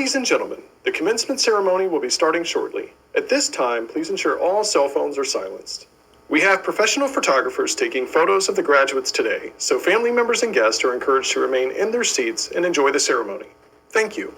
Ladies and gentlemen, the commencement ceremony will be starting shortly. At this time, please ensure all cell phones are silenced. We have professional photographers taking photos of the graduates today, so family members and guests are encouraged to remain in their seats and enjoy the ceremony. Thank you.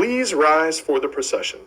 Please rise for the procession.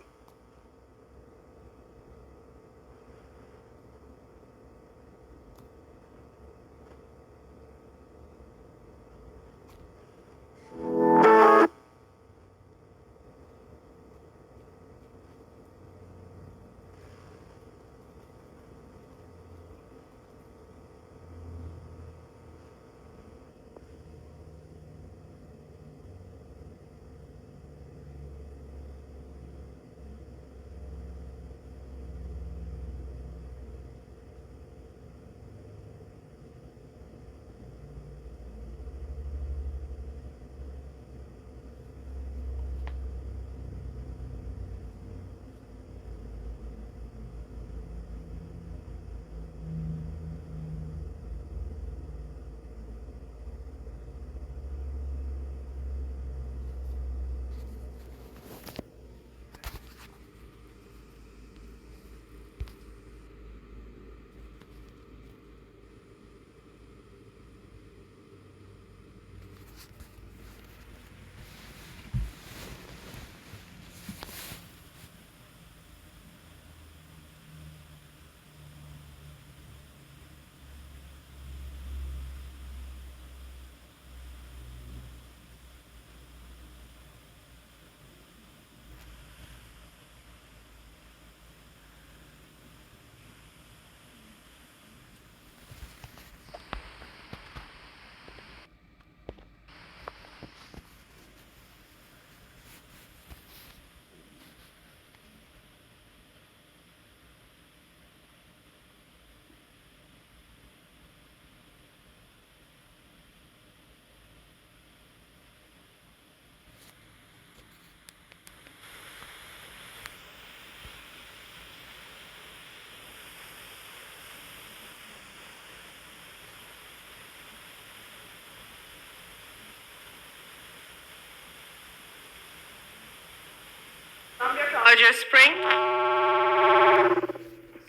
College's Spring.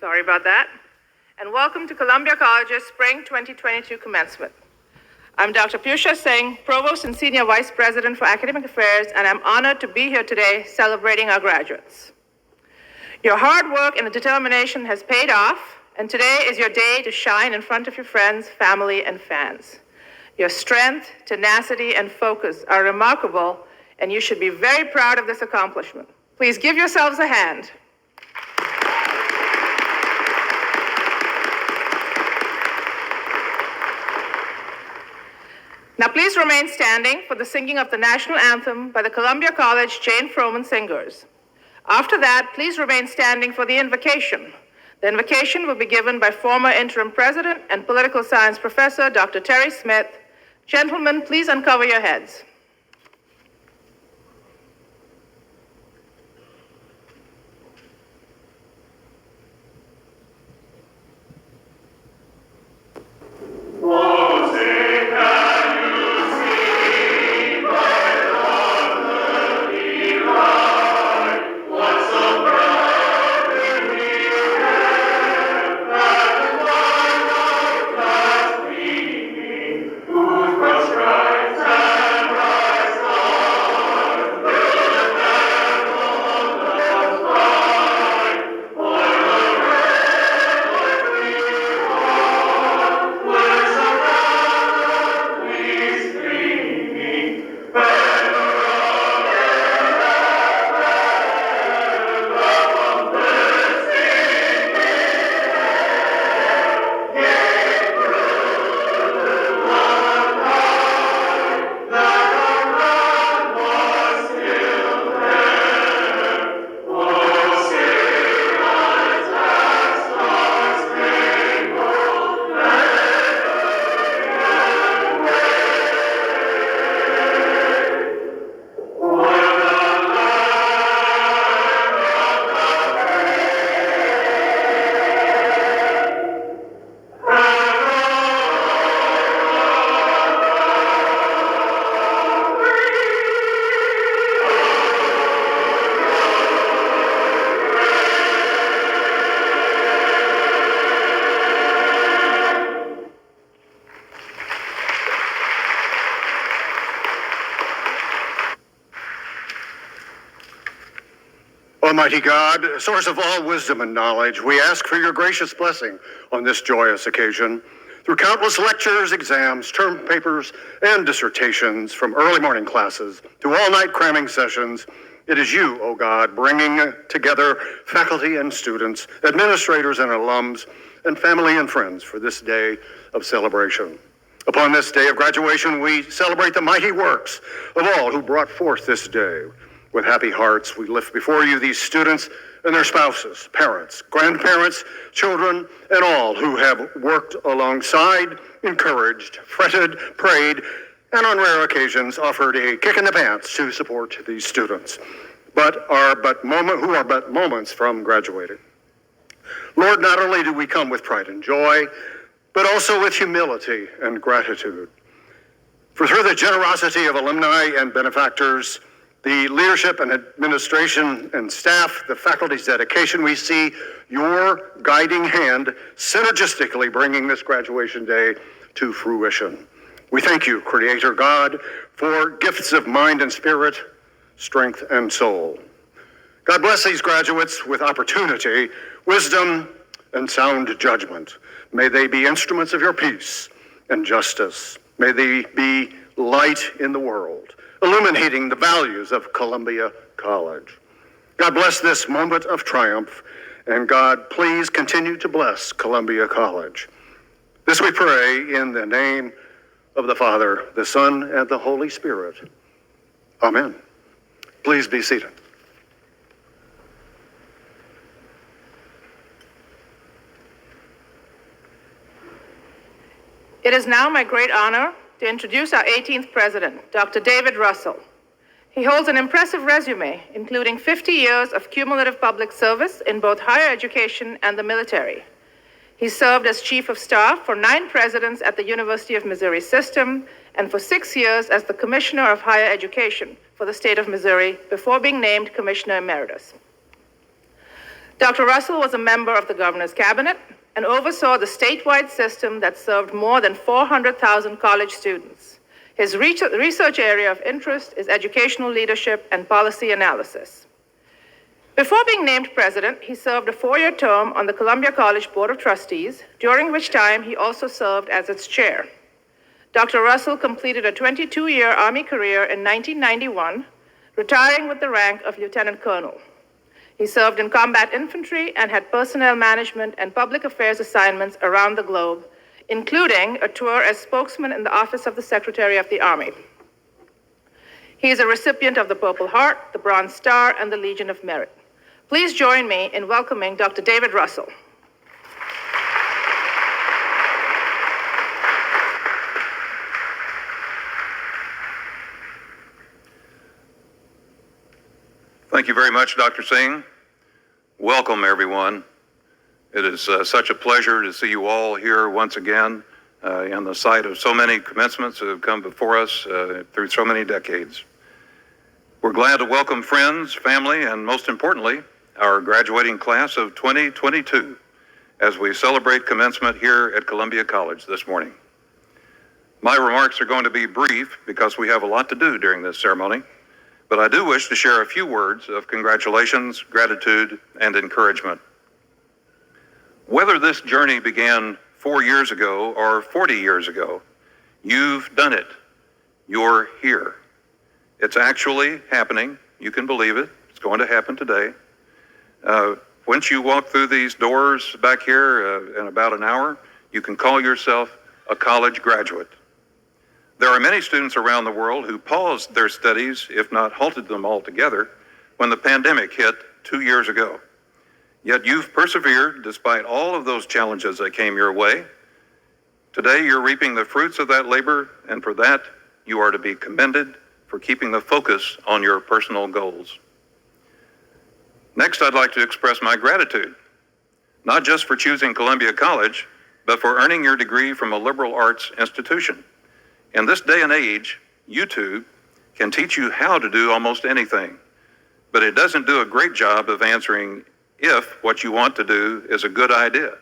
Sorry about that. And welcome to Columbia College's Spring 2022 Commencement. I'm Dr. Piyusha Singh, Provost and Senior Vice President for Academic Affairs, and I'm honored to be here today celebrating our graduates. Your hard work and determination has paid off, and today is your day to shine in front of your friends, family, and fans. Your strength, tenacity, and focus are remarkable, and you should be very proud of this accomplishment. Please give yourselves a hand. Now please remain standing for the singing of the national anthem by the Columbia College Jane Froman Singers. After that, please remain standing for the invocation. The invocation will be given by former interim president and political science professor, Dr. Terry Smith. Gentlemen, please uncover your heads. Almighty God, source of all wisdom and knowledge, we ask for your gracious blessing on this joyous occasion. Through countless lectures, exams, term papers, and dissertations, from early morning classes to all-night cramming sessions, it is you, O God, bringing together faculty and students, administrators and alums, and family and friends for this day of celebration. Upon this day of graduation, we celebrate the mighty works of all who brought forth this day. With happy hearts, we lift before you these students and their spouses, parents, grandparents, children, and all who have worked alongside, encouraged, fretted, prayed, and on rare occasions offered a kick in the pants to support these students, who are but moments from graduating. Lord, not only do we come with pride and joy, but also with humility and gratitude. For through the generosity of alumni and benefactors, the leadership and administration and staff, the faculty's dedication, we see your guiding hand synergistically bringing this graduation day to fruition. We thank you, Creator God, for gifts of mind and spirit, strength and soul. God bless these graduates with opportunity, wisdom, and sound judgment. May they be instruments of your peace and justice. May they be light in the world, illuminating the values of Columbia College. God bless this moment of triumph, and God, please continue to bless Columbia College. This we pray in the name of the Father, the Son, and the Holy Spirit. Amen. Please be seated. It is now my great honor to introduce our 18th president, Dr. David Russell. He holds an impressive resume, including 50 years of cumulative public service in both higher education and the military. He served as Chief of Staff for 9 presidents at the University of Missouri System and for 6 years as the Commissioner of Higher Education for the state of Missouri before being named Commissioner Emeritus. Dr. Russell was a member of the governor's cabinet and oversaw the statewide system that served more than 400,000 college students. His research area of interest is educational leadership and policy analysis. Before being named president, he served a 4-year term on the Columbia College Board of Trustees, during which time he also served as its chair. Dr. Russell completed a 22-year Army career in 1991, retiring with the rank of lieutenant colonel. He served in combat infantry and had personnel management and public affairs assignments around the globe, including a tour as spokesman in the Office of the Secretary of the Army. He is a recipient of the Purple Heart, the Bronze Star, and the Legion of Merit. Please join me in welcoming Dr. David Russell. Thank you very much, Dr. Singh. Welcome, everyone. It is such a pleasure to see you all here once again in the sight of so many commencements that have come before us through so many decades. We're glad to welcome friends, family, and most importantly, our graduating class of 2022 as we celebrate commencement here at Columbia College this morning. My remarks are going to be brief because we have a lot to do during this ceremony. But I do wish to share a few words of congratulations, gratitude, and encouragement. Whether this journey began 4 years ago or 40 years ago, you've done it. You're here. It's actually happening. You can believe it. It's going to happen today. Once you walk through these doors back here in about an hour, you can call yourself a college graduate. There are many students around the world who paused their studies, if not halted them altogether, when the pandemic hit 2 years ago. Yet you've persevered despite all of those challenges that came your way. Today you're reaping the fruits of that labor, and for that you are to be commended for keeping the focus on your personal goals. Next, I'd like to express my gratitude, not just for choosing Columbia College, but for earning your degree from a liberal arts institution. In this day and age, YouTube can teach you how to do almost anything, but it doesn't do a great job of answering if what you want to do is a good idea.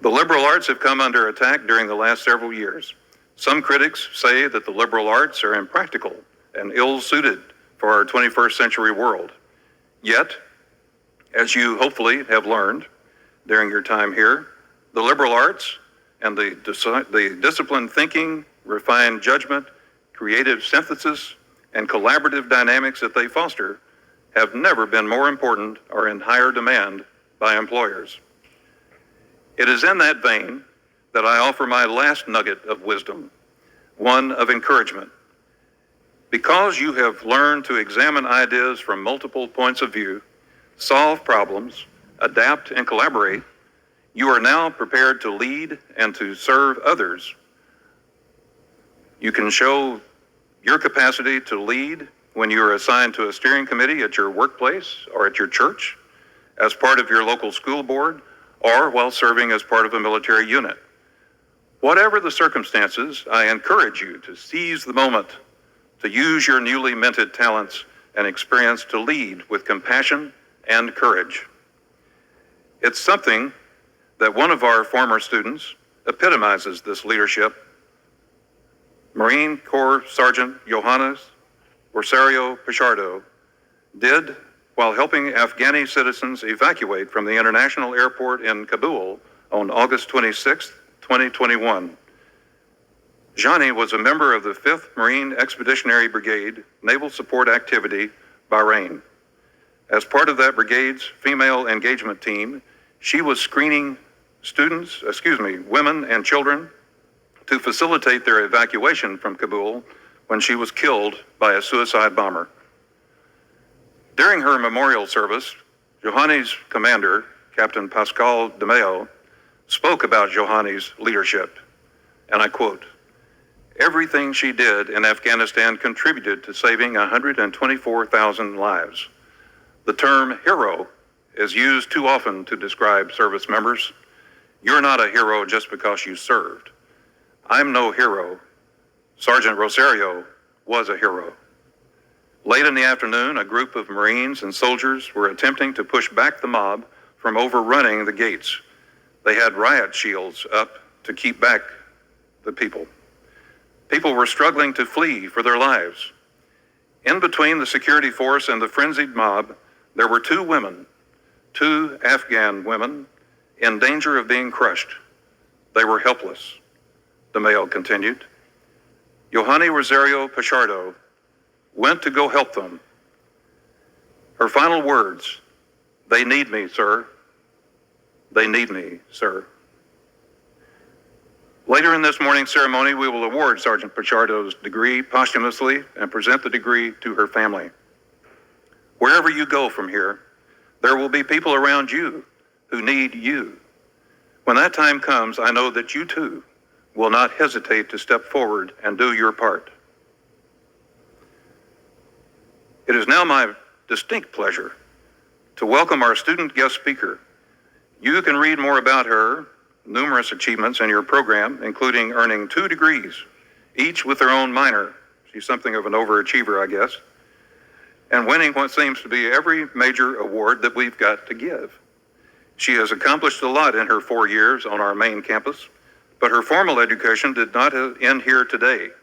The liberal arts have come under attack during the last several years. Some critics say that the liberal arts are impractical and ill-suited for our 21st century world. Yet, as you hopefully have learned during your time here, the liberal arts and the disciplined thinking, refined judgment, creative synthesis, and collaborative dynamics that they foster have never been more important or in higher demand by employers. It is in that vein that I offer my last nugget of wisdom, one of encouragement. Because you have learned to examine ideas from multiple points of view, solve problems, adapt and collaborate, you are now prepared to lead and to serve others. You can show your capacity to lead when you are assigned to a steering committee at your workplace or at your church, as part of your local school board, or while serving as part of a military unit. Whatever the circumstances, I encourage you to seize the moment, to use your newly minted talents and experience to lead with compassion and courage. It's something that one of our former students epitomizes this leadership. Marine Corps Sergeant Johannes Rosario Pichardo did while helping Afghani citizens evacuate from the international airport in Kabul on August 26, 2021. Johnny was a member of the 5th Marine Expeditionary Brigade Naval Support Activity, Bahrain. As part of that brigade's female engagement team, she was screening women and children to facilitate their evacuation from Kabul when she was killed by a suicide bomber. During her memorial service, Johanny's commander, Captain Pascal DeMeo, spoke about Johanny's leadership, and I quote, "Everything she did in Afghanistan contributed to saving 124,000 lives. The term hero is used too often to describe service members. You're not a hero just because you served. I'm no hero. Sergeant Rosario was a hero." Late in the afternoon, a group of Marines and soldiers were attempting to push back the mob from overrunning the gates. They had riot shields up to keep back the people. People were struggling to flee for their lives. In between the security force and the frenzied mob, there were two women, two Afghan women, in danger of being crushed. They were helpless, the male continued. Yohani Rosario Pichardo went to go help them. Her final words, "They need me, sir. They need me, sir." Later in this morning's ceremony, we will award Sergeant Pichardo's degree posthumously and present the degree to her family. Wherever you go from here, there will be people around you who need you. When that time comes, I know that you too will not hesitate to step forward and do your part. It is now my distinct pleasure to welcome our student guest speaker. You can read more about her numerous achievements in your program, including earning 2 degrees, each with their own minor. She's something of an overachiever, I guess, and winning what seems to be every major award that we've got to give. She has accomplished a lot in her 4 years on our main campus, but her formal education did not end here today.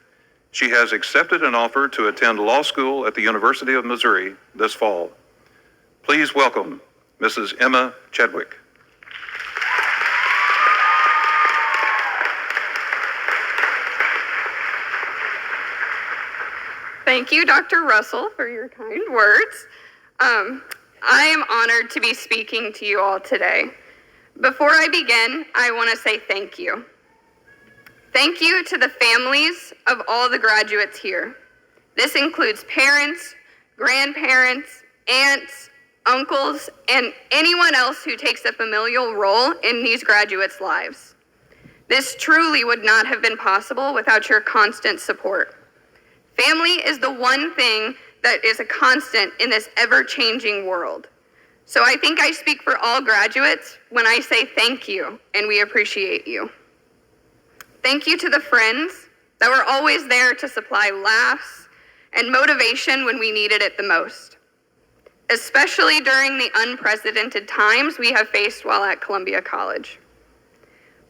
She has accepted an offer to attend law school at the University of Missouri this fall. Please welcome Mrs. Emma Chadwick. Thank you, Dr. Russell, for your kind words. I am honored to be speaking to you all today. Before I begin, I want to say thank you. Thank you to the families of all the graduates here. This includes parents, grandparents, aunts, uncles, and anyone else who takes a familial role in these graduates' lives. This truly would not have been possible without your constant support. Family is the one thing that is a constant in this ever-changing world. So I think I speak for all graduates when I say thank you, and we appreciate you. Thank you to the friends that were always there to supply laughs and motivation when we needed it the most, especially during the unprecedented times we have faced while at Columbia College.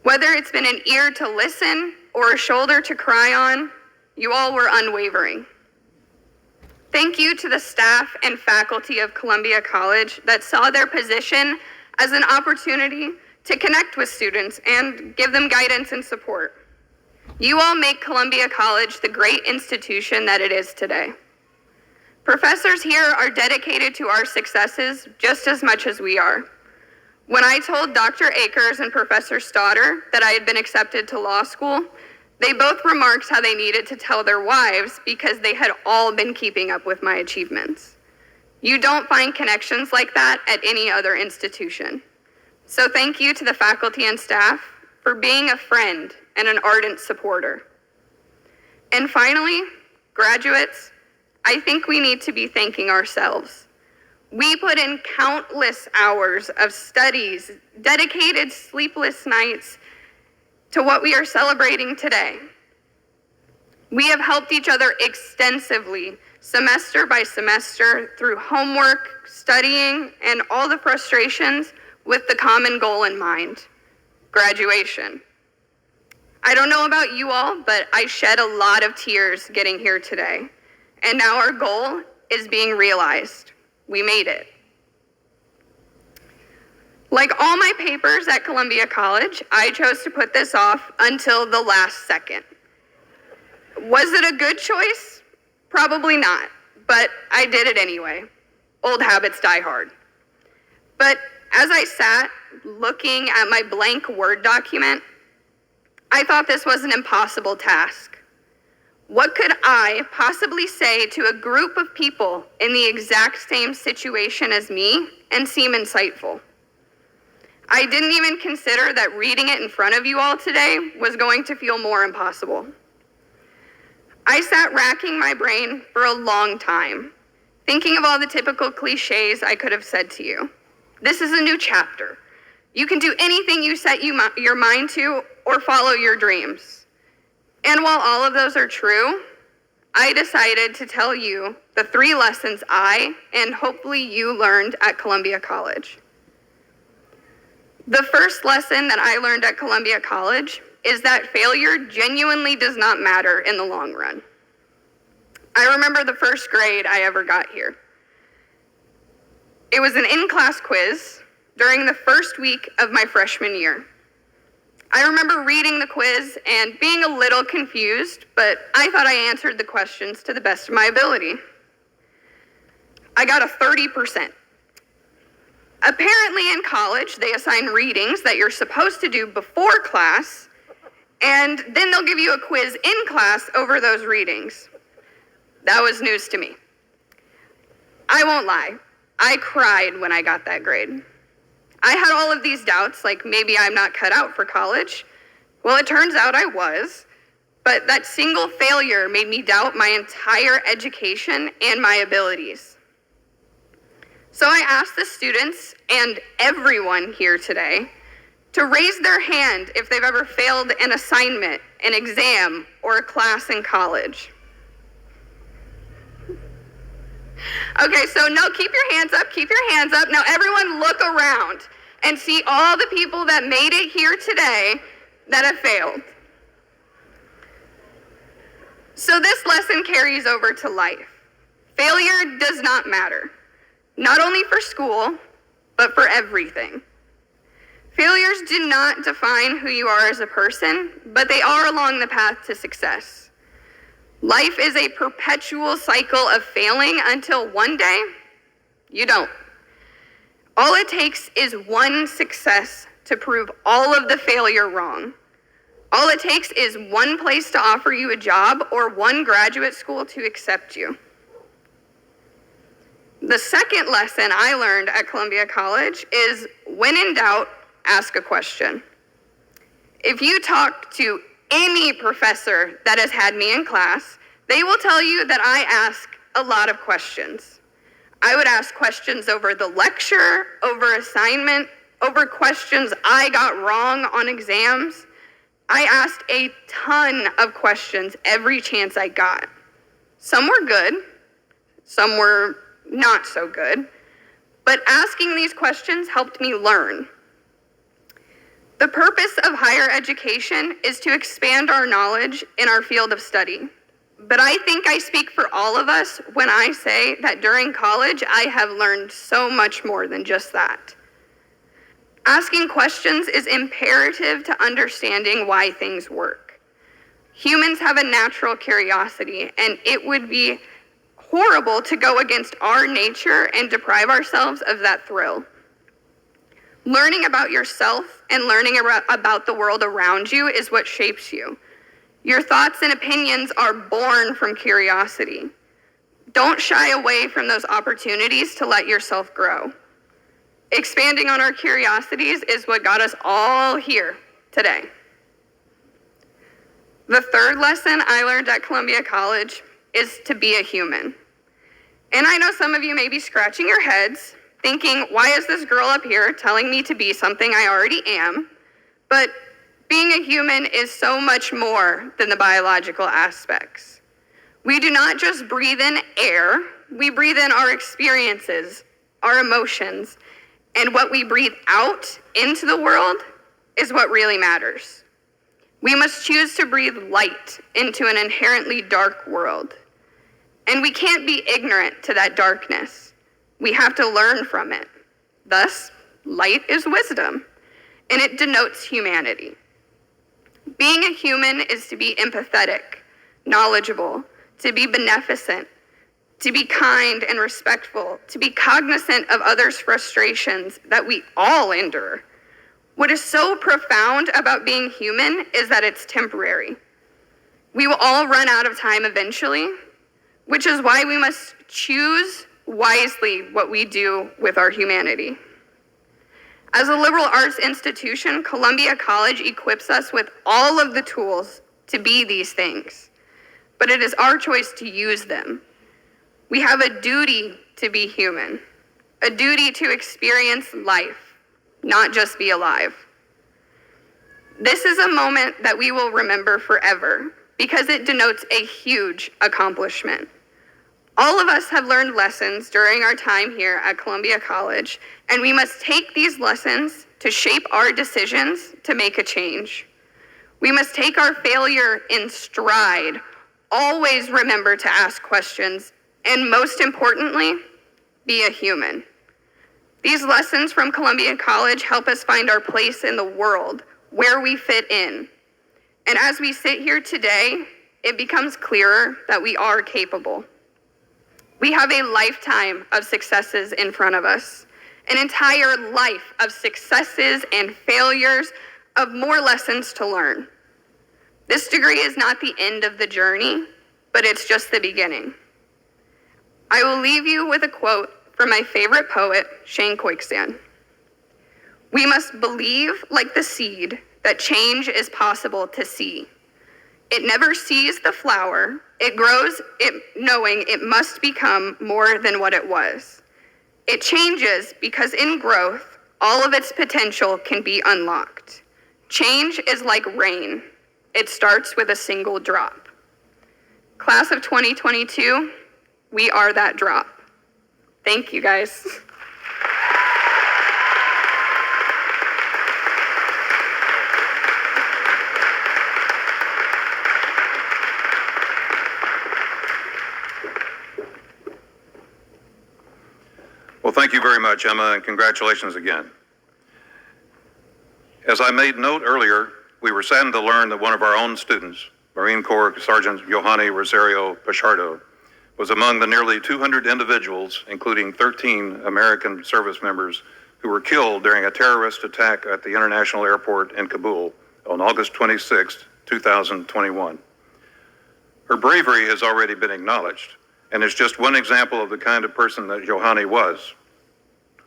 Whether it's been an ear to listen or a shoulder to cry on, you all were unwavering. Thank you to the staff and faculty of Columbia College that saw their position as an opportunity to connect with students and give them guidance and support. You all make Columbia College the great institution that it is today. Professors here are dedicated to our successes just as much as we are. When I told Dr. Akers and Professor Stodder that I had been accepted to law school, they both remarked how they needed to tell their wives because they had all been keeping up with my achievements. You don't find connections like that at any other institution. So thank you to the faculty and staff for being a friend and an ardent supporter. And finally, graduates, I think we need to be thanking ourselves. We put in countless hours of studies, dedicated sleepless nights, to what we are celebrating today. We have helped each other extensively, semester by semester, through homework, studying, and all the frustrations with the common goal in mind, graduation. I don't know about you all, but I shed a lot of tears getting here today. And now our goal is being realized. We made it. Like all my papers at Columbia College, I chose to put this off until the last second. Was it a good choice? Probably not, but I did it anyway. Old habits die hard. But as I sat looking at my blank Word document, I thought this was an impossible task. What could I possibly say to a group of people in the exact same situation as me and seem insightful? I didn't even consider that reading it in front of you all today was going to feel more impossible. I sat racking my brain for a long time, thinking of all the typical cliches I could have said to you. This is a new chapter. You can do anything you set your mind to or follow your dreams. And while all of those are true, I decided to tell you the 3 lessons I, and hopefully you, learned at Columbia College. The first lesson that I learned at Columbia College is that failure genuinely does not matter in the long run. I remember the first grade I ever got here. It was an in-class quiz during the first week of my freshman year. I remember reading the quiz and being a little confused, but I thought I answered the questions to the best of my ability. I got a 30%. Apparently in college, they assign readings that you're supposed to do before class, and then they'll give you a quiz in class over those readings. That was news to me. I won't lie, I cried when I got that grade. I had all of these doubts, like maybe I'm not cut out for college. Well, it turns out I was, but that single failure made me doubt my entire education and my abilities. So I asked the students and everyone here today to raise their hand if they've ever failed an assignment, an exam, or a class in college. Okay, so no, keep your hands up, keep your hands up. Now everyone look around and see all the people that made it here today that have failed. So this lesson carries over to life. Failure does not matter, not only for school, but for everything. Failures do not define who you are as a person, but they are along the path to success. Life is a perpetual cycle of failing until one day you don't. All it takes is one success to prove all of the failure wrong. All it takes is one place to offer you a job or one graduate school to accept you. The second lesson I learned at Columbia College is when in doubt, ask a question. If you talk to any professor that has had me in class, they will tell you that I ask a lot of questions. I would ask questions over the lecture, over assignment, over questions I got wrong on exams. I asked a ton of questions every chance I got. Some were good, some were not so good, but asking these questions helped me learn. The purpose of higher education is to expand our knowledge in our field of study. But I think I speak for all of us when I say that during college, I have learned so much more than just that. Asking questions is imperative to understanding why things work. Humans have a natural curiosity, and it would be horrible to go against our nature and deprive ourselves of that thrill. Learning about yourself and learning about the world around you is what shapes you. Your thoughts and opinions are born from curiosity. Don't shy away from those opportunities to let yourself grow. Expanding on our curiosities is what got us all here today. The third lesson I learned at Columbia College is to be a human. And I know some of you may be scratching your heads, thinking, why is this girl up here telling me to be something I already am? But being a human is so much more than the biological aspects. We do not just breathe in air, we breathe in our experiences, our emotions, and what we breathe out into the world is what really matters. We must choose to breathe light into an inherently dark world. And we can't be ignorant to that darkness. We have to learn from it. Thus, light is wisdom, and it denotes humanity. Being a human is to be empathetic, knowledgeable, to be beneficent, to be kind and respectful, to be cognizant of others' frustrations that we all endure. What is so profound about being human is that it's temporary. We will all run out of time eventually, which is why we must choose wisely what we do with our humanity. As a liberal arts institution, Columbia College equips us with all of the tools to be these things, but it is our choice to use them. We have a duty to be human, a duty to experience life, not just be alive. This is a moment that we will remember forever, because it denotes a huge accomplishment. All of us have learned lessons during our time here at Columbia College, and we must take these lessons to shape our decisions to make a change. We must take our failure in stride, always remember to ask questions, and most importantly, be a human. These lessons from Columbia College help us find our place in the world, where we fit in. And as we sit here today, it becomes clearer that we are capable. We have a lifetime of successes in front of us, an entire life of successes and failures, of more lessons to learn. This degree is not the end of the journey, but it's just the beginning. I will leave you with a quote from my favorite poet, Shane Koikstan. We must believe like the seed that change is possible to see. It never sees the flower. It grows knowing it must become more than what it was. It changes because in growth, all of its potential can be unlocked. Change is like rain. It starts with a single drop. Class of 2022, we are that drop. Thank you, guys. Well, thank you very much, Emma, and congratulations again. As I made note earlier, we were saddened to learn that one of our own students, Marine Corps Sergeant Yohani Rosario Pichardo, was among the nearly 200 individuals, including 13 American service members, who were killed during a terrorist attack at the international airport in Kabul on August 26, 2021. Her bravery has already been acknowledged, and is just one example of the kind of person that Yohani was.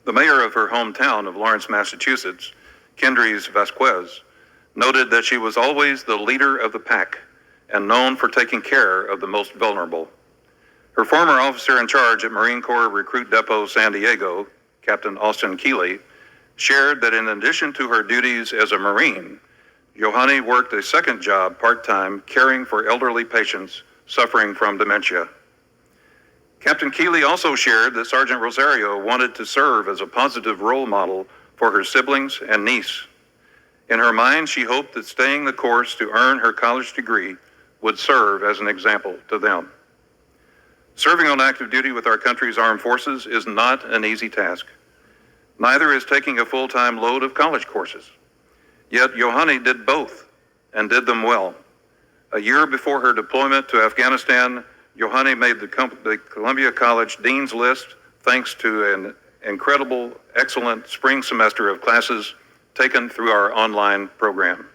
The mayor of her hometown of Lawrence, Massachusetts, Kendrys Vasquez, noted that she was always the leader of the pack and known for taking care of the most vulnerable. Her former officer in charge at Marine Corps Recruit Depot San Diego, Captain Austin Keeley, shared that in addition to her duties as a Marine, Yohani worked a second job part-time caring for elderly patients suffering from dementia. Captain Keeley also shared that Sergeant Rosario wanted to serve as a positive role model for her siblings and niece. In her mind, she hoped that staying the course to earn her college degree would serve as an example to them. Serving on active duty with our country's armed forces is not an easy task. Neither is taking a full-time load of college courses. Yet Yohani did both and did them well. A year before her deployment to Afghanistan, Yohani made the Columbia College Dean's List thanks to an incredible, excellent spring semester of classes taken through our online program.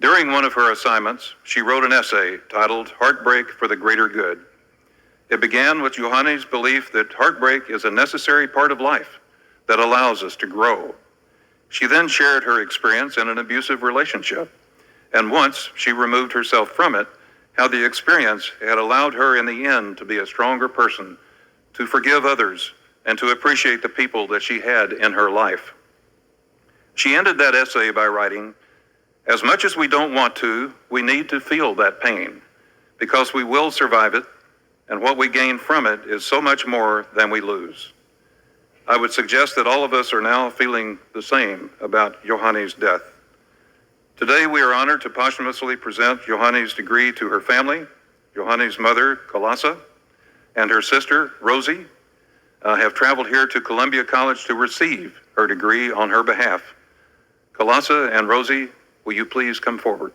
During one of her assignments, she wrote an essay titled Heartbreak for the Greater Good. It began with Yohani's belief that heartbreak is a necessary part of life that allows us to grow. She then shared her experience in an abusive relationship, and once she removed herself from it, how the experience had allowed her in the end to be a stronger person, to forgive others, and to appreciate the people that she had in her life. She ended that essay by writing, "As much as we don't want to, we need to feel that pain, because we will survive it, and what we gain from it is so much more than we lose." I would suggest that all of us are now feeling the same about Yohani's death. Today, we are honored to posthumously present Yohani's degree to her family. Yohani's mother, Kalasa, and her sister, Rosie, have traveled here to Columbia College to receive her degree on her behalf. Kalasa and Rosie, will you please come forward?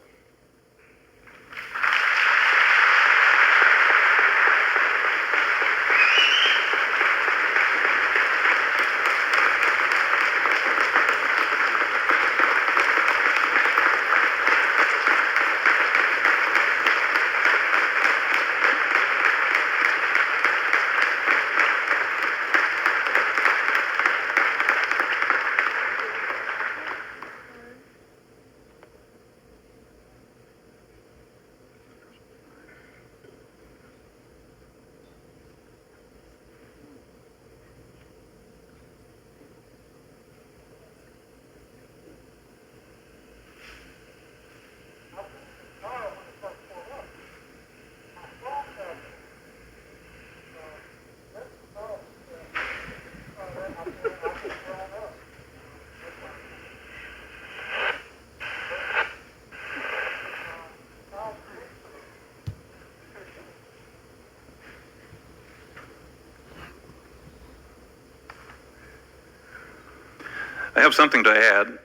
I have something to add.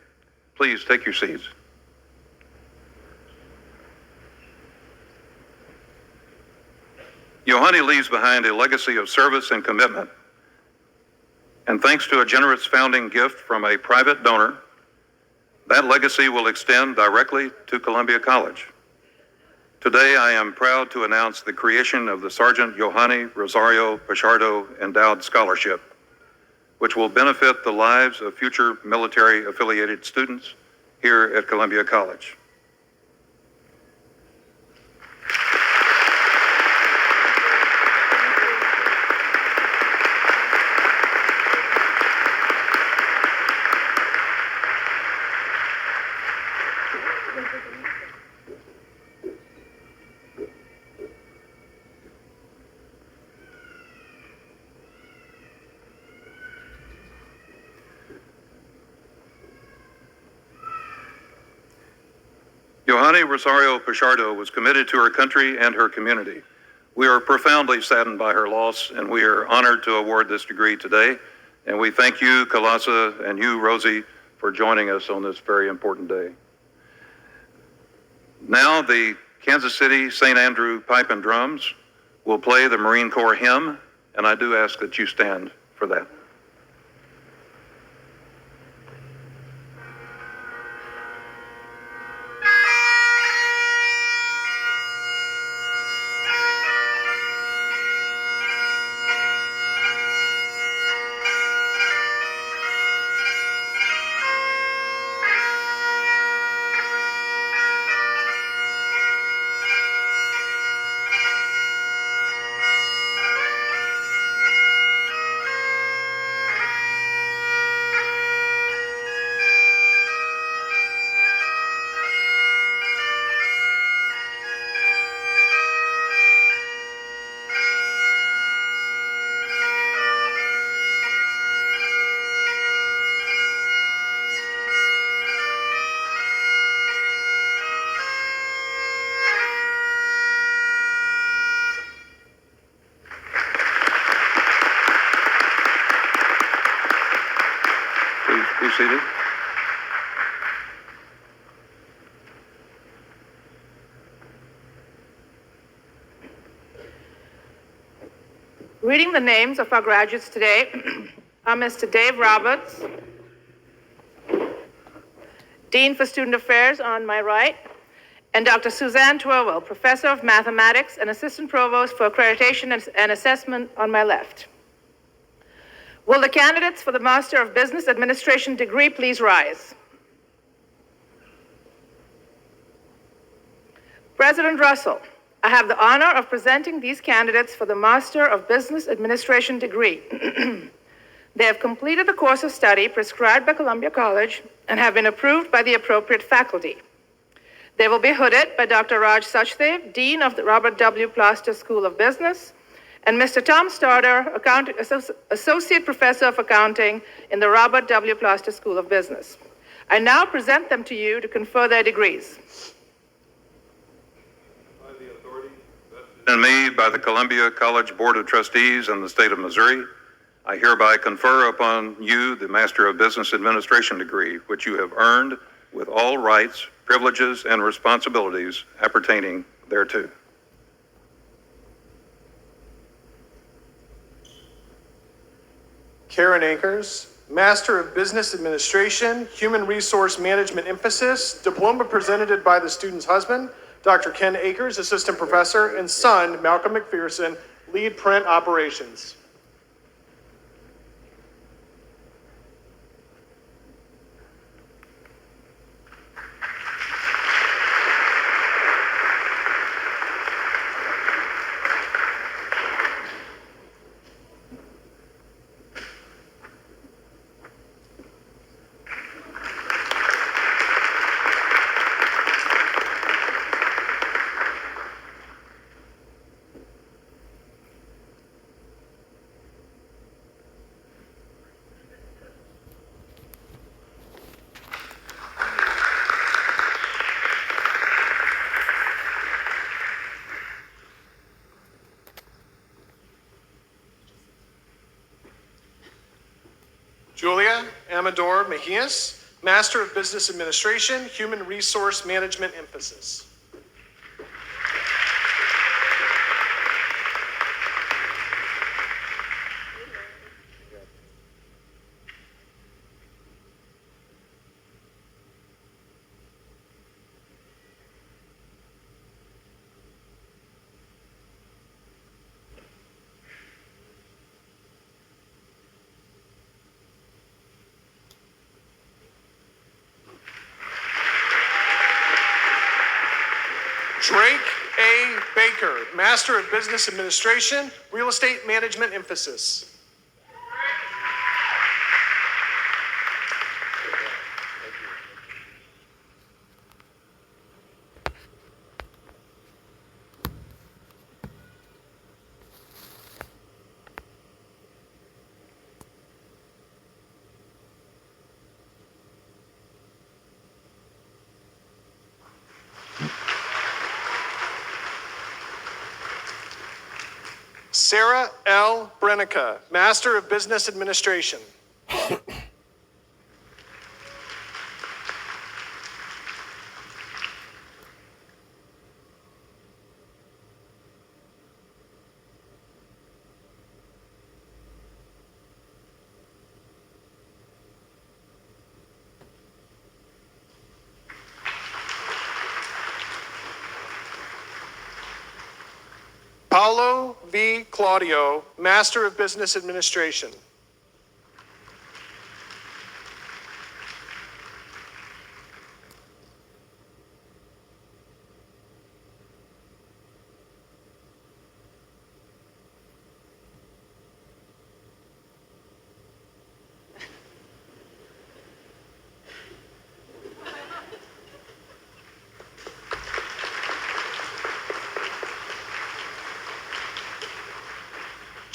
Please take your seats. Yohani leaves behind a legacy of service and commitment. And thanks to a generous founding gift from a private donor, that legacy will extend directly to Columbia College. Today, I am proud to announce the creation of the Sergeant Yohani Rosario Pichardo Endowed Scholarship, which will benefit the lives of future military-affiliated students here at Columbia College. Yohani Rosario Pichardo was committed to her country and her community. We are profoundly saddened by her loss, and we are honored to award this degree today. And we thank you, Kalasa, and you, Rosie, for joining us on this very important day. Now, the Kansas City St. Andrew Pipe and Drums will play the Marine Corps hymn, and I do ask that you stand for that. Please be seated. Reading the names of our graduates today are Mr. Dave Roberts, Dean for Student Affairs on my right, and Dr. Suzanne Twerwell, Professor of Mathematics and Assistant Provost for Accreditation and Assessment on my left. Will the candidates for the Master of Business Administration degree please rise? President Russell, I have the honor of presenting these candidates for the Master of Business Administration degree. They have completed the course of study prescribed by Columbia College and have been approved by the appropriate faculty. They will be hooded by Dr. Raj Sachdev, Dean of the Robert W. Plaster School of Business, and Mr. Tom Starter, Associate Professor of Accounting in the Robert W. Plaster School of Business. I now present them to you to confer their degrees. By the authority vested in me by the Columbia College Board of Trustees in the state of Missouri, I hereby confer upon you the Master of Business Administration degree, which you have earned with all rights, privileges, and responsibilities appertaining thereto. Karen Akers, Master of Business Administration, Human Resource Management Emphasis, diploma presented by the student's husband, Dr. Ken Akers, Assistant Professor, and son, Malcolm McPherson, Lead Print Operations. Amador Mejias, Master of Business Administration, Human Resource Management Emphasis. Drake A. Baker, Master of Business Administration, Real Estate Management Emphasis. Sarah L. Brennica, Master of Business Administration. Paulo V. Claudio, Master of Business Administration.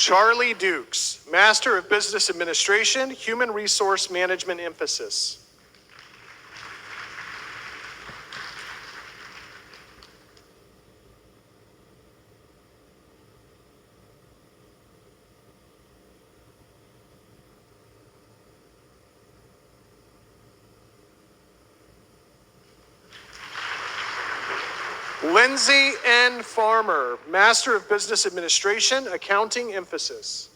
Charlie Dukes, Master of Business Administration, Human Resource Management Emphasis. Lindsay N. Farmer, Master of Business Administration, Accounting Emphasis.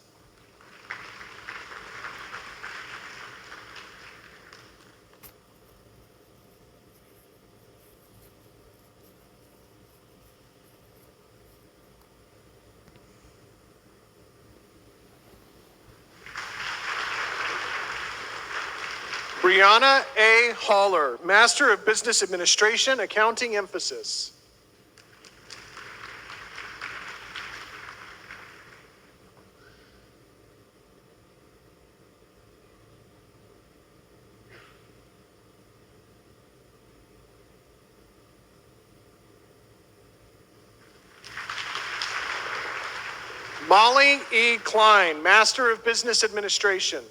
Brianna A. Haller, Master of Business Administration, Accounting Emphasis. Molly E. Klein, Master of Business Administration.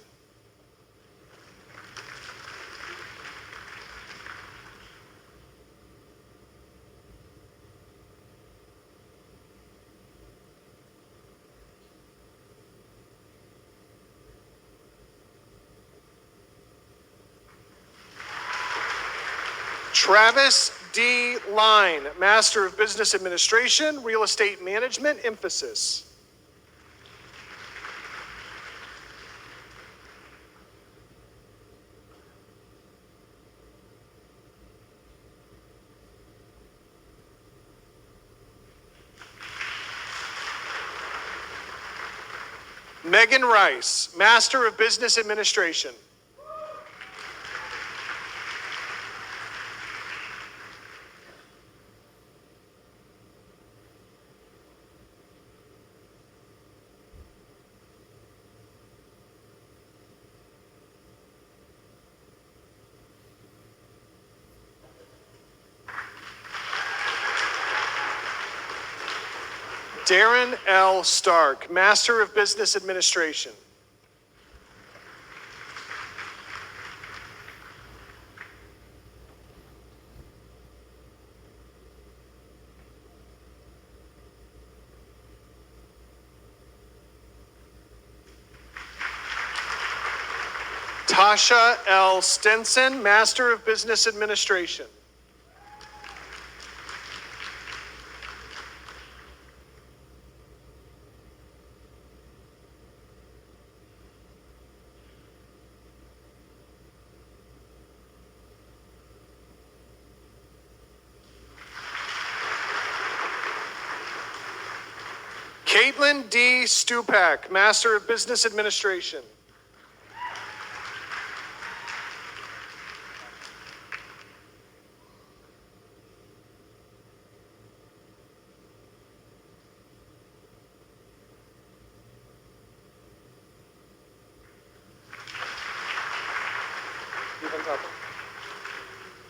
Travis D. Line, Master of Business Administration, Real Estate Management Emphasis. Megan Rice, Master of Business Administration. Darren L. Stark, Master of Business Administration. Tasha L. Stinson, Master of Business Administration. Caitlin D. Stupak, Master of Business Administration.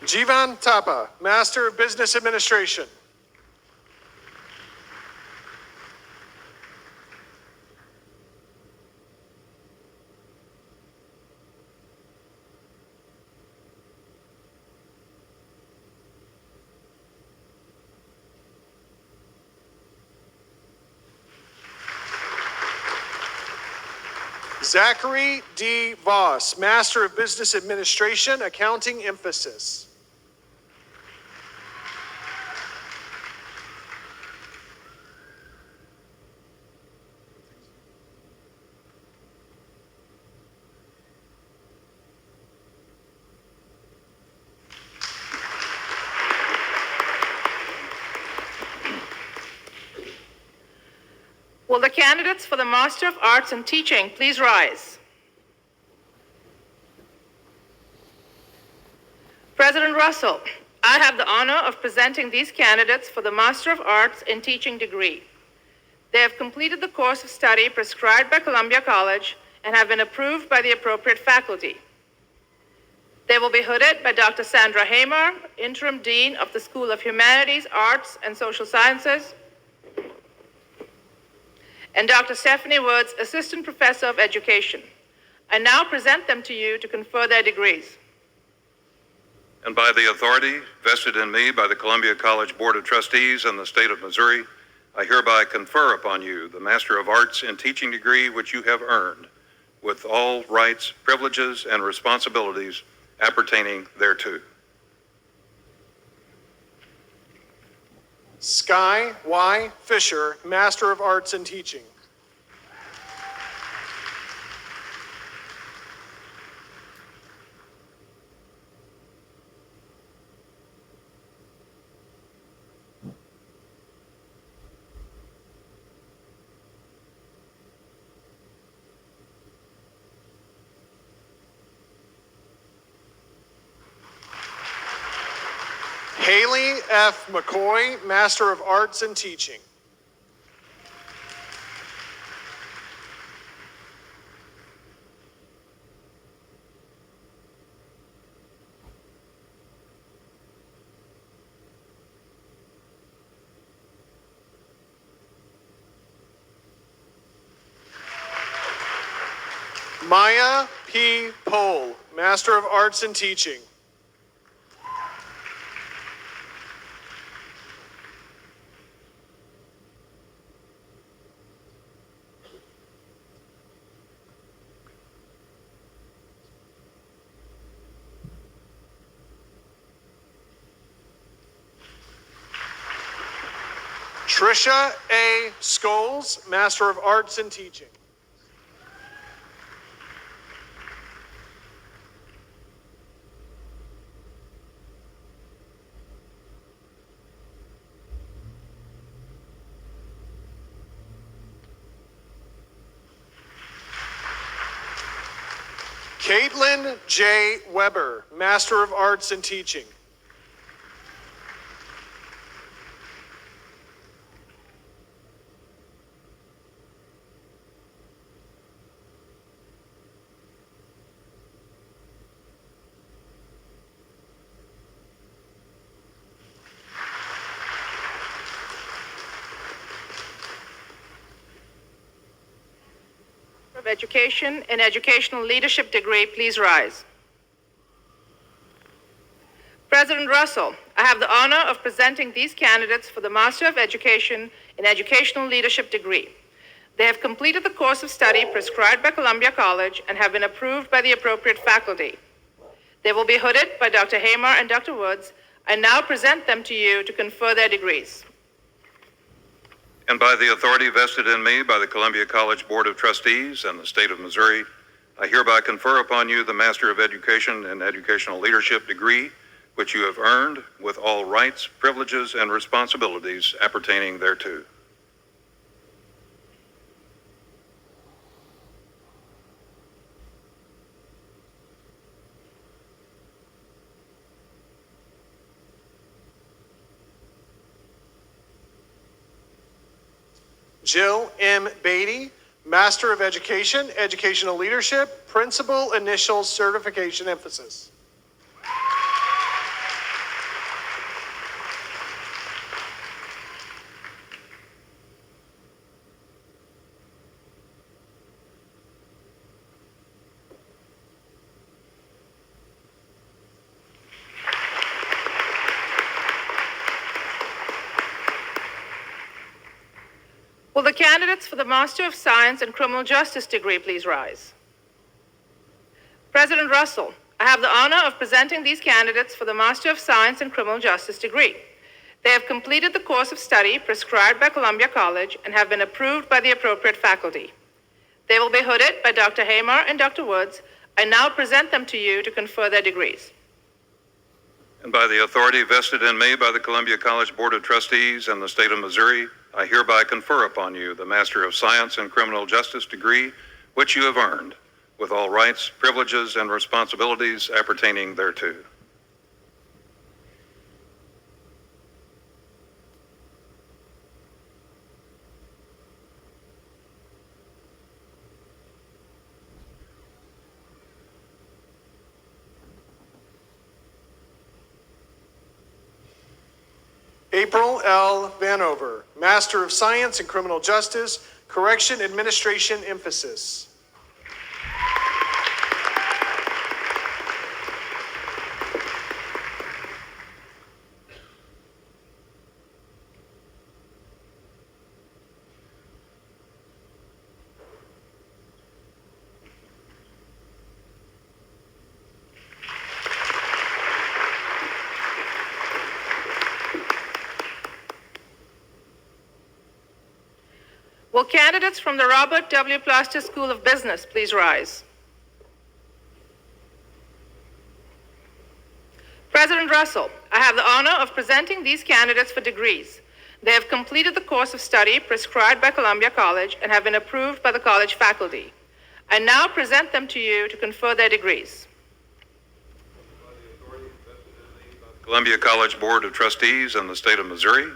Jivan Thapa, Master of Business Administration. Zachary D. Voss, Master of Business Administration, Accounting Emphasis. Will the candidates for the Master of Arts in Teaching please rise? President Russell, I have the honor of presenting these candidates for the Master of Arts in Teaching degree. They have completed the course of study prescribed by Columbia College and have been approved by the appropriate faculty. They will be hooded by Dr. Sandra Hamer, Interim Dean of the School of Humanities, Arts, and Social Sciences, and Dr. Stephanie Woods, Assistant Professor of Education. I now present them to you to confer their degrees. And by the authority vested in me by the Columbia College Board of Trustees and the state of Missouri, I hereby confer upon you the Master of Arts in Teaching degree which you have earned, with all rights, privileges, and responsibilities appertaining thereto. Sky Y. Fisher, Master of Arts in Teaching. Haley F. McCoy, Master of Arts in Teaching. Maya P. Pohl, Master of Arts in Teaching. Trisha A. Scholes, Master of Arts in Teaching. Caitlin J. Weber, Master of Arts in Teaching. Of Education and Educational Leadership degree, please rise. President Russell, I have the honor of presenting these candidates for the Master of Education in Educational Leadership degree. They have completed the course of study prescribed by Columbia College and have been approved by the appropriate faculty. They will be hooded by Dr. Hamer and Dr. Woods. I now present them to you to confer their degrees. And by the authority vested in me by the Columbia College Board of Trustees and the State of Missouri, I hereby confer upon you the Master of Education and Educational Leadership degree, which you have earned with all rights, privileges, and responsibilities appertaining thereto. Jill M. Beatty, Master of Education, Educational Leadership, Principal Initial Certification Emphasis. Will the candidates for the Master of Science in Criminal Justice degree please rise? President Russell, I have the honor of presenting these candidates for the Master of Science in Criminal Justice degree. They have completed the course of study prescribed by Columbia College and have been approved by the appropriate faculty. They will be hooded by Dr. Hamer and Dr. Woods. I now present them to you to confer their degrees. And by the authority vested in me by the Columbia College Board of Trustees and the State of Missouri, I hereby confer upon you the Master of Science in Criminal Justice degree, which you have earned, with all rights, privileges, and responsibilities appertaining thereto. April L. Vanover, Master of Science in Criminal Justice, Correction Administration Emphasis. Will candidates from the Robert W. Plaster School of Business please rise? President Russell, I have the honor of presenting these candidates for degrees. They have completed the course of study prescribed by Columbia College and have been approved by the college faculty. I now present them to you to confer their degrees. Columbia College Board of Trustees and the State of Missouri,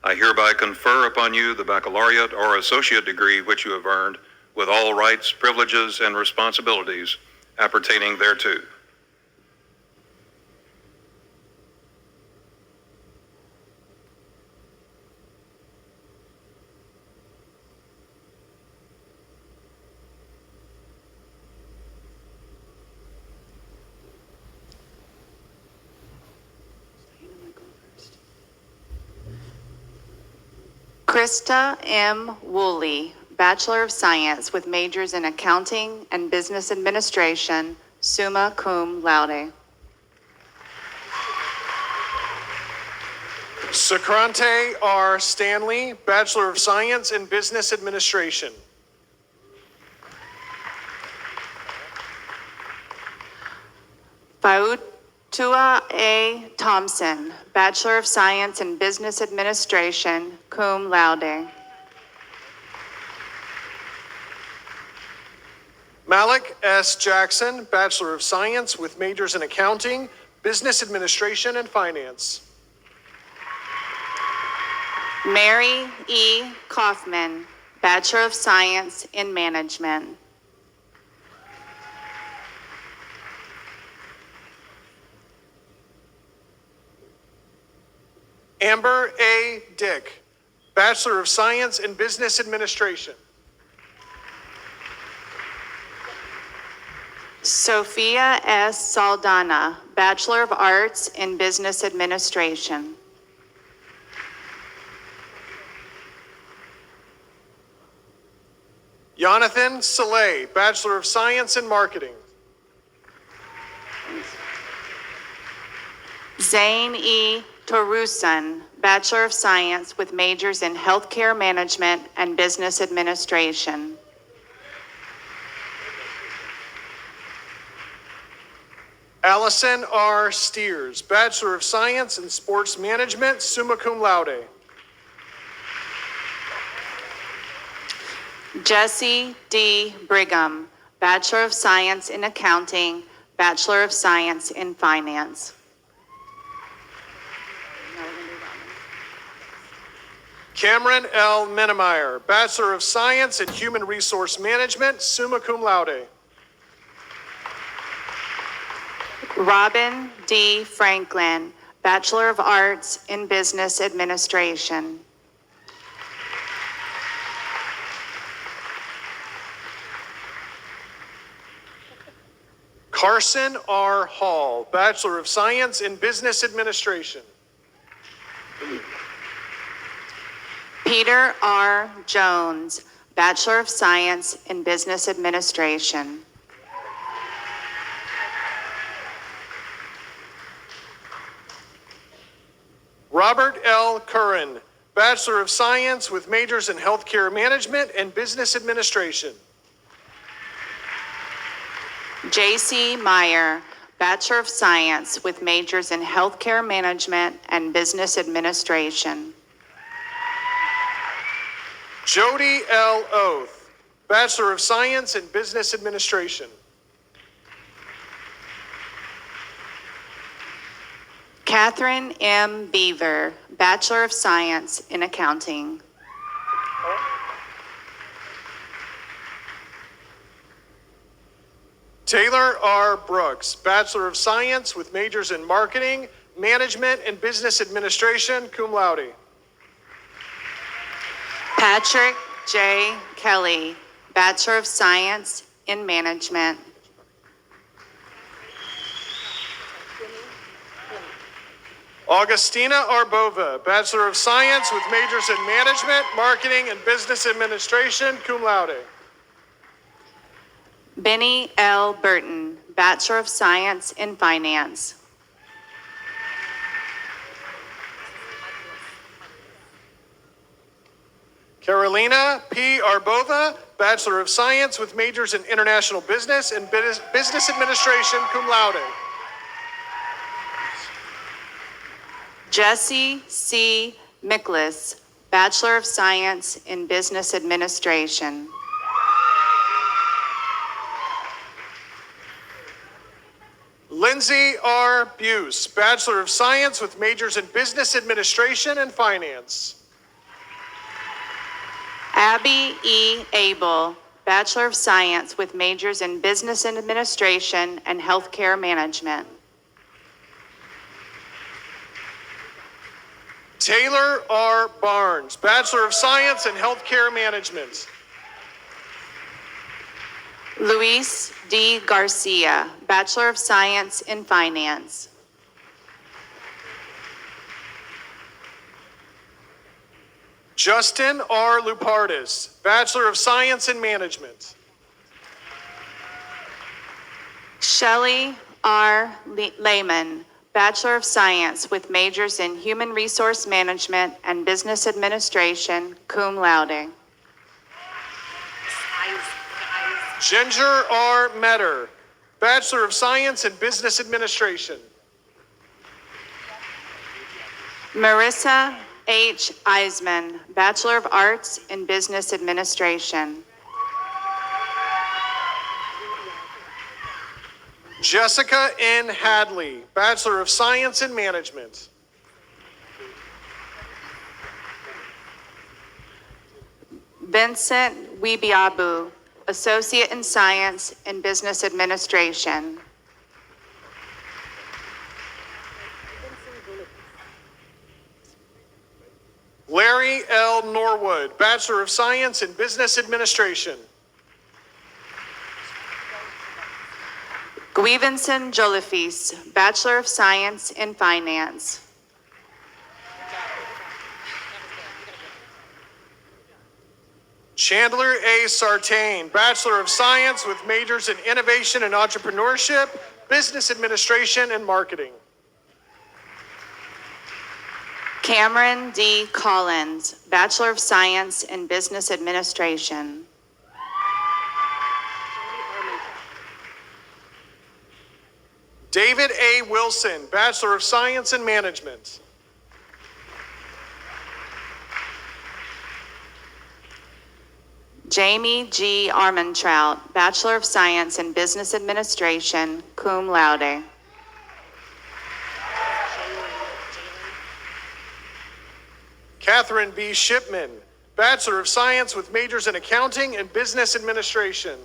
I hereby confer upon you the baccalaureate or associate degree which you have earned with all rights, privileges, and responsibilities appertaining thereto. Krista M. Woolley, Bachelor of Science with majors in Accounting and Business Administration, summa cum laude. Sakrante R. Stanley, Bachelor of Science in Business Administration. Fautua A. Thompson, Bachelor of Science in Business Administration, cum laude. Malik S. Jackson, Bachelor of Science with majors in Accounting, Business Administration, and Finance. Mary E. Kaufman, Bachelor of Science in Management. Amber A. Dick, Bachelor of Science in Business Administration. Sophia S. Saldana, Bachelor of Arts in Business Administration. Jonathan Saleh, Bachelor of Science in Marketing. Zane E. Torusan, Bachelor of Science with majors in Healthcare Management and Business Administration. Allison R. Steers, Bachelor of Science in Sports Management, summa cum laude. Jesse D. Brigham, Bachelor of Science in Accounting, Bachelor of Science in Finance. Cameron L. Menemeyer, Bachelor of Science in Human Resource Management, summa cum laude. Robin D. Franklin, Bachelor of Arts in Business Administration. Carson R. Hall, Bachelor of Science in Business Administration. Peter R. Jones, Bachelor of Science in Business Administration. Robert L. Curran, Bachelor of Science with majors in Healthcare Management and Business Administration. J.C. Meyer, Bachelor of Science with majors in Healthcare Management and Business Administration. Jody L. Oath, Bachelor of Science in Business Administration. Catherine M. Beaver, Bachelor of Science in Accounting. Taylor R. Brooks, Bachelor of Science with majors in Marketing, Management, and Business Administration, cum laude. Patrick J. Kelly, Bachelor of Science in Management. Augustina Arbova, Bachelor of Science with majors in Management, Marketing, and Business Administration, cum laude. Benny L. Burton, Bachelor of Science in Finance. Carolina P. Arbova, Bachelor of Science with majors in International Business and Business Administration, cum laude. Jesse C. Miklas, Bachelor of Science in Business Administration. Lindsay R. Buse, Bachelor of Science with majors in Business Administration and Finance. Abby E. Abel, Bachelor of Science with majors in Business Administration and Healthcare Management. Taylor R. Barnes, Bachelor of Science in Healthcare Management. Luis D. Garcia, Bachelor of Science in Finance. Justin R. Lupardis, Bachelor of Science in Management. Shelley R. Lehman, Bachelor of Science with majors in Human Resource Management and Business Administration, cum laude. Ginger R. Metter, Bachelor of Science in Business Administration. Marissa H. Eisman, Bachelor of Arts in Business Administration. Jessica N. Hadley, Bachelor of Science in Management. Vincent Wibiabu, Associate in Science in Business Administration. Larry L. Norwood, Bachelor of Science in Business Administration. Guivinson Jolifis, Bachelor of Science in Finance. Chandler A. Sartain, Bachelor of Science with majors in Innovation and Entrepreneurship, Business Administration, and Marketing. Cameron D. Collins, Bachelor of Science in Business Administration. David A. Wilson, Bachelor of Science in Management. Jamie G. Armentrout, Bachelor of Science in Business Administration, cum laude. Catherine B. Shipman, Bachelor of Science with majors in Accounting and Business Administration.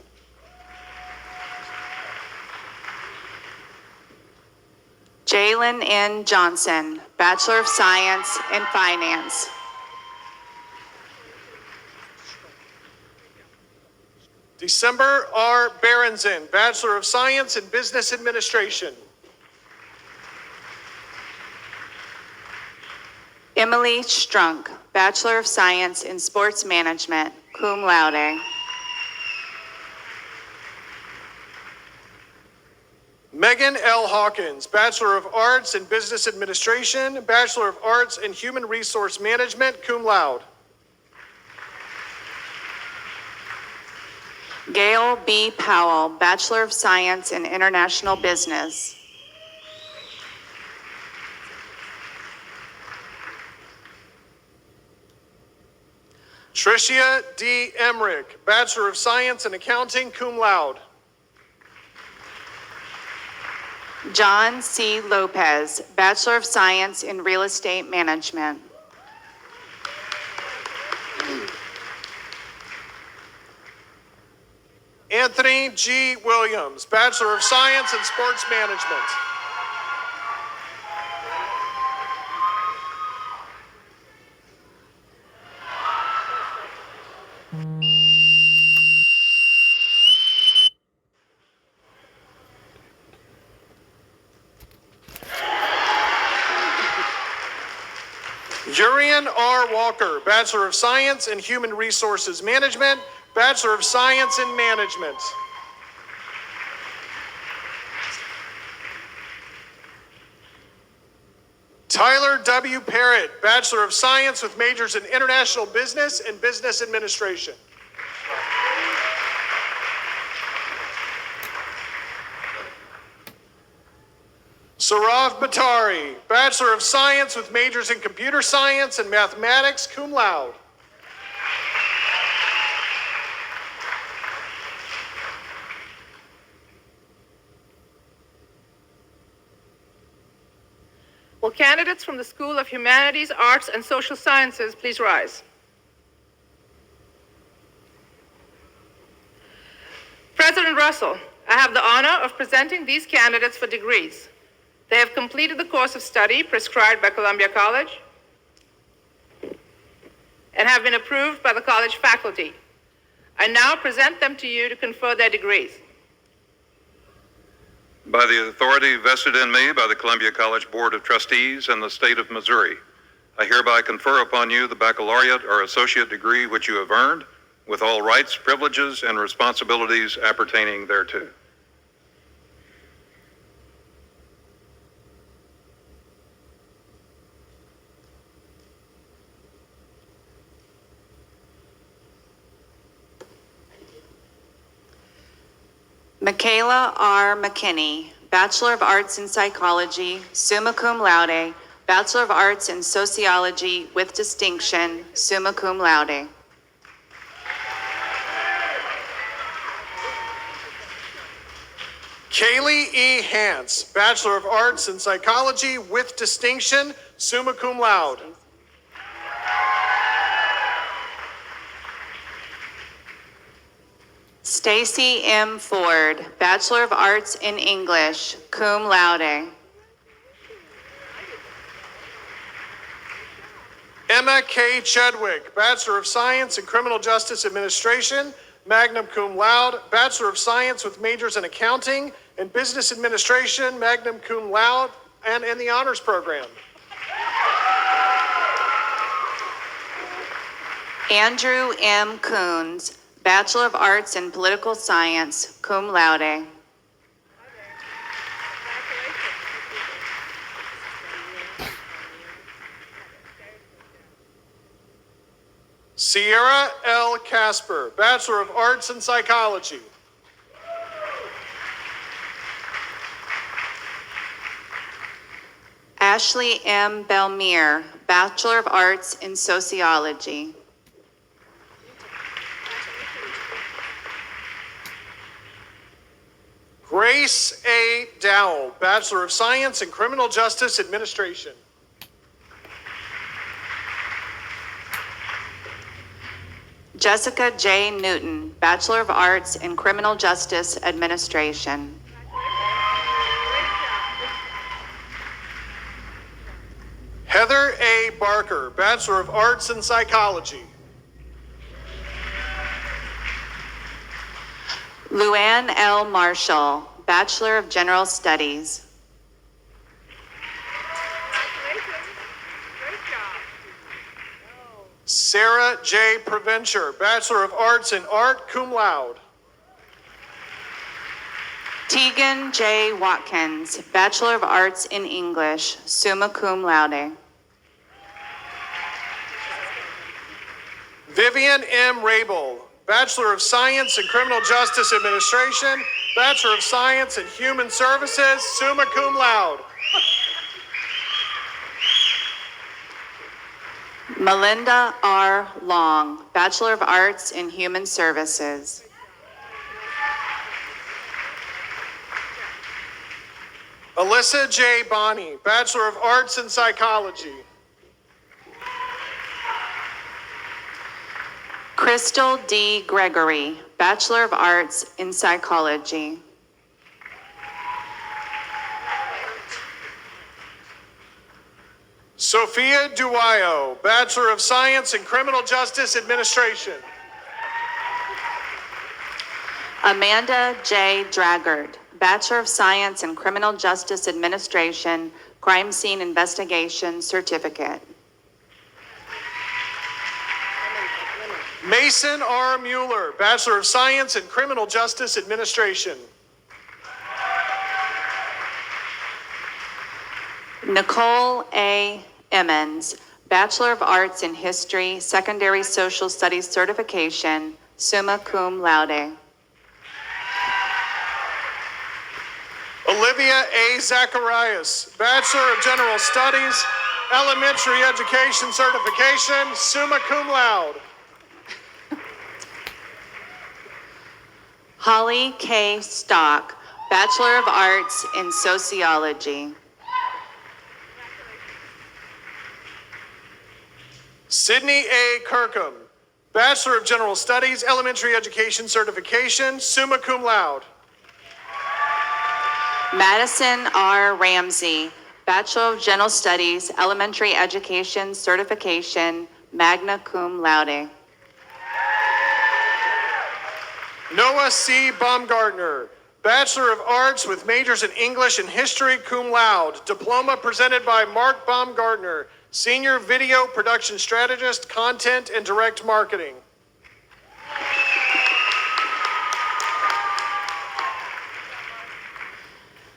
Jalen N. Johnson, Bachelor of Science in Finance. December R. Berenson, Bachelor of Science in Business Administration. Emily Strunk, Bachelor of Science in Sports Management, cum laude. Megan L. Hawkins, Bachelor of Arts in Business Administration, Bachelor of Arts in Human Resource Management, cum laude. Gail B. Powell, Bachelor of Science in International Business. Tricia D. Emmerich, Bachelor of Science in Accounting, cum laude. John C. Lopez, Bachelor of Science in Real Estate Management. Anthony G. Williams, Bachelor of Science in Sports Management. Urian R. Walker, Bachelor of Science in Human Resources Management, Bachelor of Science in Management. Tyler W. Parrott, Bachelor of Science with majors in International Business and Business Administration. Sarav Batari, Bachelor of Science with majors in Computer Science and Mathematics, cum laude. Will candidates from the School of Humanities, Arts, and Social Sciences please rise? President Russell, I have the honor of presenting these candidates for degrees. They have completed the course of study prescribed by Columbia College and have been approved by the college faculty. I now present them to you to confer their degrees. By the authority vested in me by the Columbia College Board of Trustees and the state of Missouri, I hereby confer upon you the baccalaureate or associate degree which you have earned, with all rights, privileges, and responsibilities appertaining thereto. Michaela R. McKinney, Bachelor of Arts in Psychology, summa cum laude, Bachelor of Arts in Sociology with distinction, summa cum laude. Kaylee E. Hance, Bachelor of Arts in Psychology with distinction, summa cum laude. Stacy M. Ford, Bachelor of Arts in English, cum laude. Emma K. Chedwick, Bachelor of Science in Criminal Justice Administration, magna cum laude, Bachelor of Science with majors in Accounting and Business Administration, magna cum laude, and in the Honors Program. Andrew M. Coons, Bachelor of Arts in Political Science, cum laude. Sierra L. Casper, Bachelor of Arts in Psychology. Ashley M. Belmere, Bachelor of Arts in Sociology. Grace A. Dowell, Bachelor of Science in Criminal Justice Administration. Jessica J. Newton, Bachelor of Arts in Criminal Justice Administration. Heather A. Barker, Bachelor of Arts in Psychology. Luann L. Marshall, Bachelor of General Studies. Sarah J. Preventure, Bachelor of Arts in Art, cum laude. Tegan J. Watkins, Bachelor of Arts in English, summa cum laude. Vivian M. Rabel, Bachelor of Science in Criminal Justice Administration, Bachelor of Science in Human Services, summa cum laude. Melinda R. Long, Bachelor of Arts in Human Services. Alyssa J. Bonney, Bachelor of Arts in Psychology. Crystal D. Gregory, Bachelor of Arts in Psychology. Sophia Duayo, Bachelor of Science in Criminal Justice Administration. Amanda J. Draggart, Bachelor of Science in Criminal Justice Administration, Crime Scene Investigation Certificate. Mason R. Mueller, Bachelor of Science in Criminal Justice Administration. Nicole A. Emmons, Bachelor of Arts in History, Secondary Social Studies Certification, summa cum laude. Olivia A. Zacharias, Bachelor of General Studies, Elementary Education Certification, summa cum laude. Holly K. Stock, Bachelor of Arts in Sociology. Sydney A. Kirkham, Bachelor of General Studies, Elementary Education Certification, summa cum laude. Madison R. Ramsey, Bachelor of General Studies, Elementary Education Certification, magna cum laude. Noah C. Baumgartner, Bachelor of Arts with majors in English and History, cum laude. Diploma presented by Mark Baumgartner, Senior Video Production Strategist, Content and Direct Marketing.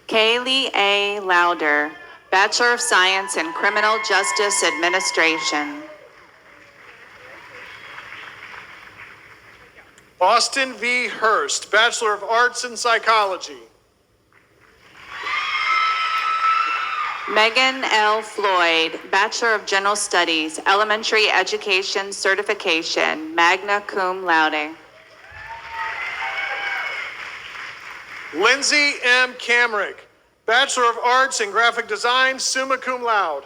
Kaylee A. Lauder, Bachelor of Science in Criminal Justice Administration. Austin V. Hurst, Bachelor of Arts in Psychology. Megan L. Floyd, Bachelor of General Studies, Elementary Education Certification, magna cum laude. Lindsay M. Camrick, Bachelor of Arts in Graphic Design, summa cum laude.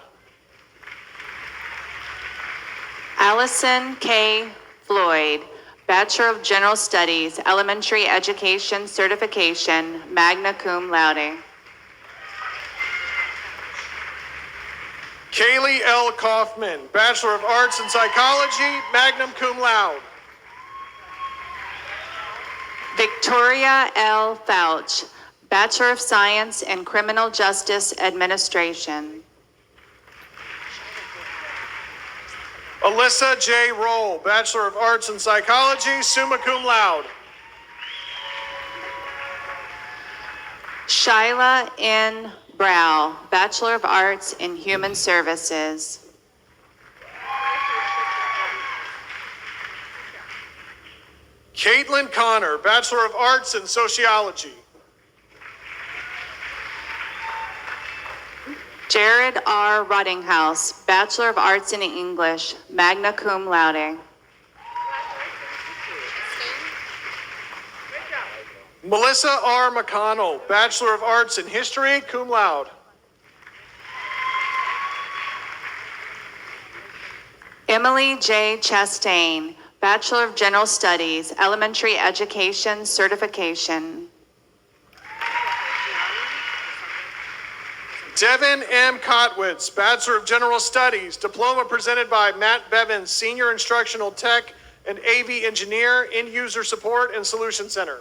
Allison K. Floyd, Bachelor of General Studies, Elementary Education Certification, magna cum laude. Kaylee L. Kaufman, Bachelor of Arts in Psychology, magna cum laude. Victoria L. Fouch, Bachelor of Science in Criminal Justice Administration. Alyssa J. Roll, Bachelor of Arts in Psychology, summa cum laude. Shyla N. Brow, Bachelor of Arts in Human Services. Caitlin Connor, Bachelor of Arts in Sociology. Jared R. Rottinghouse, Bachelor of Arts in English, magna cum laude. Melissa R. McConnell, Bachelor of Arts in History, cum laude. Emily J. Chastain, Bachelor of General Studies, Elementary Education Certification. Devin M. Kotwitz, Bachelor of General Studies, diploma presented by Matt Bevins, Senior Instructional Tech and AV Engineer, End User Support and Solution Center.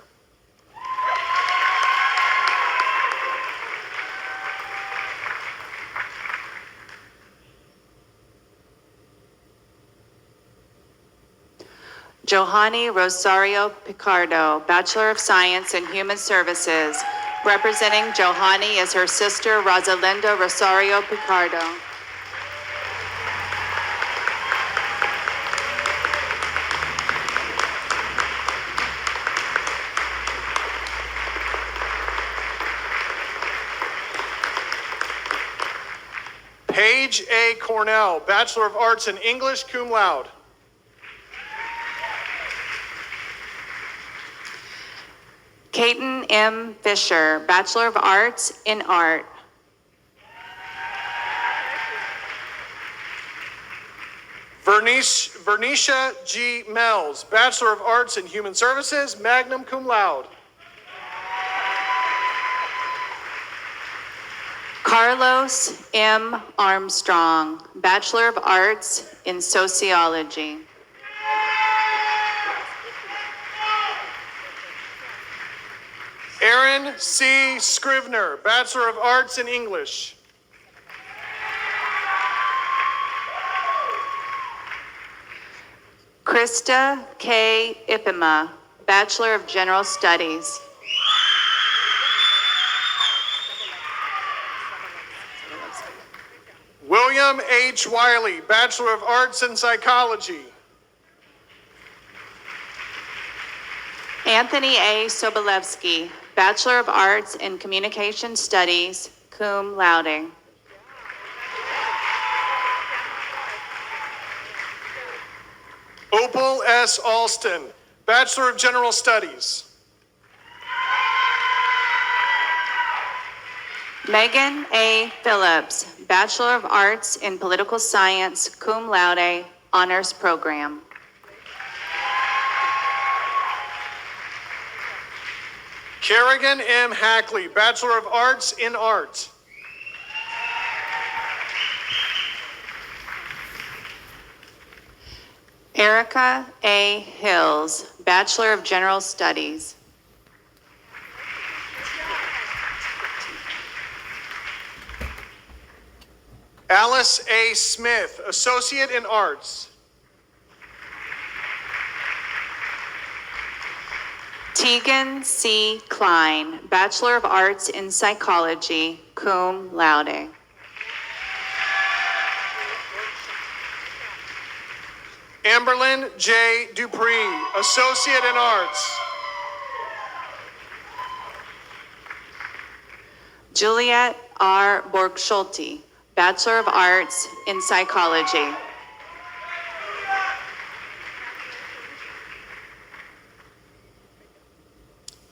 Johanny Rosario Picardo, Bachelor of Science in Human Services. Representing Johanny is her sister Rosalinda Rosario Picardo. Paige A. Cornell, Bachelor of Arts in English, cum laude. Caton M. Fisher, Bachelor of Arts in Art. Vernicia G. Mells, Bachelor of Arts in Human Services, magna cum laude. Carlos M. Armstrong, Bachelor of Arts in Sociology. Aaron C. Scrivener, Bachelor of Arts in English. Krista K. Ipima, Bachelor of General Studies. William H. Wiley, Bachelor of Arts in Psychology. Anthony A. Sobolewski, Bachelor of Arts in Communication Studies, cum laude. Opal S. Alston, Bachelor of General Studies. Megan A. Phillips, Bachelor of Arts in Political Science, cum laude, honors program. Kerrigan M. Hackley, Bachelor of Arts in Art. Erica A. Hills, Bachelor of General Studies. Alice A. Smith, Associate in Arts. Tegan C. Klein, Bachelor of Arts in Psychology, cum laude. Amberlyn J. Dupree, Associate in Arts. Juliet R. Borgschulte, Bachelor of Arts in Psychology.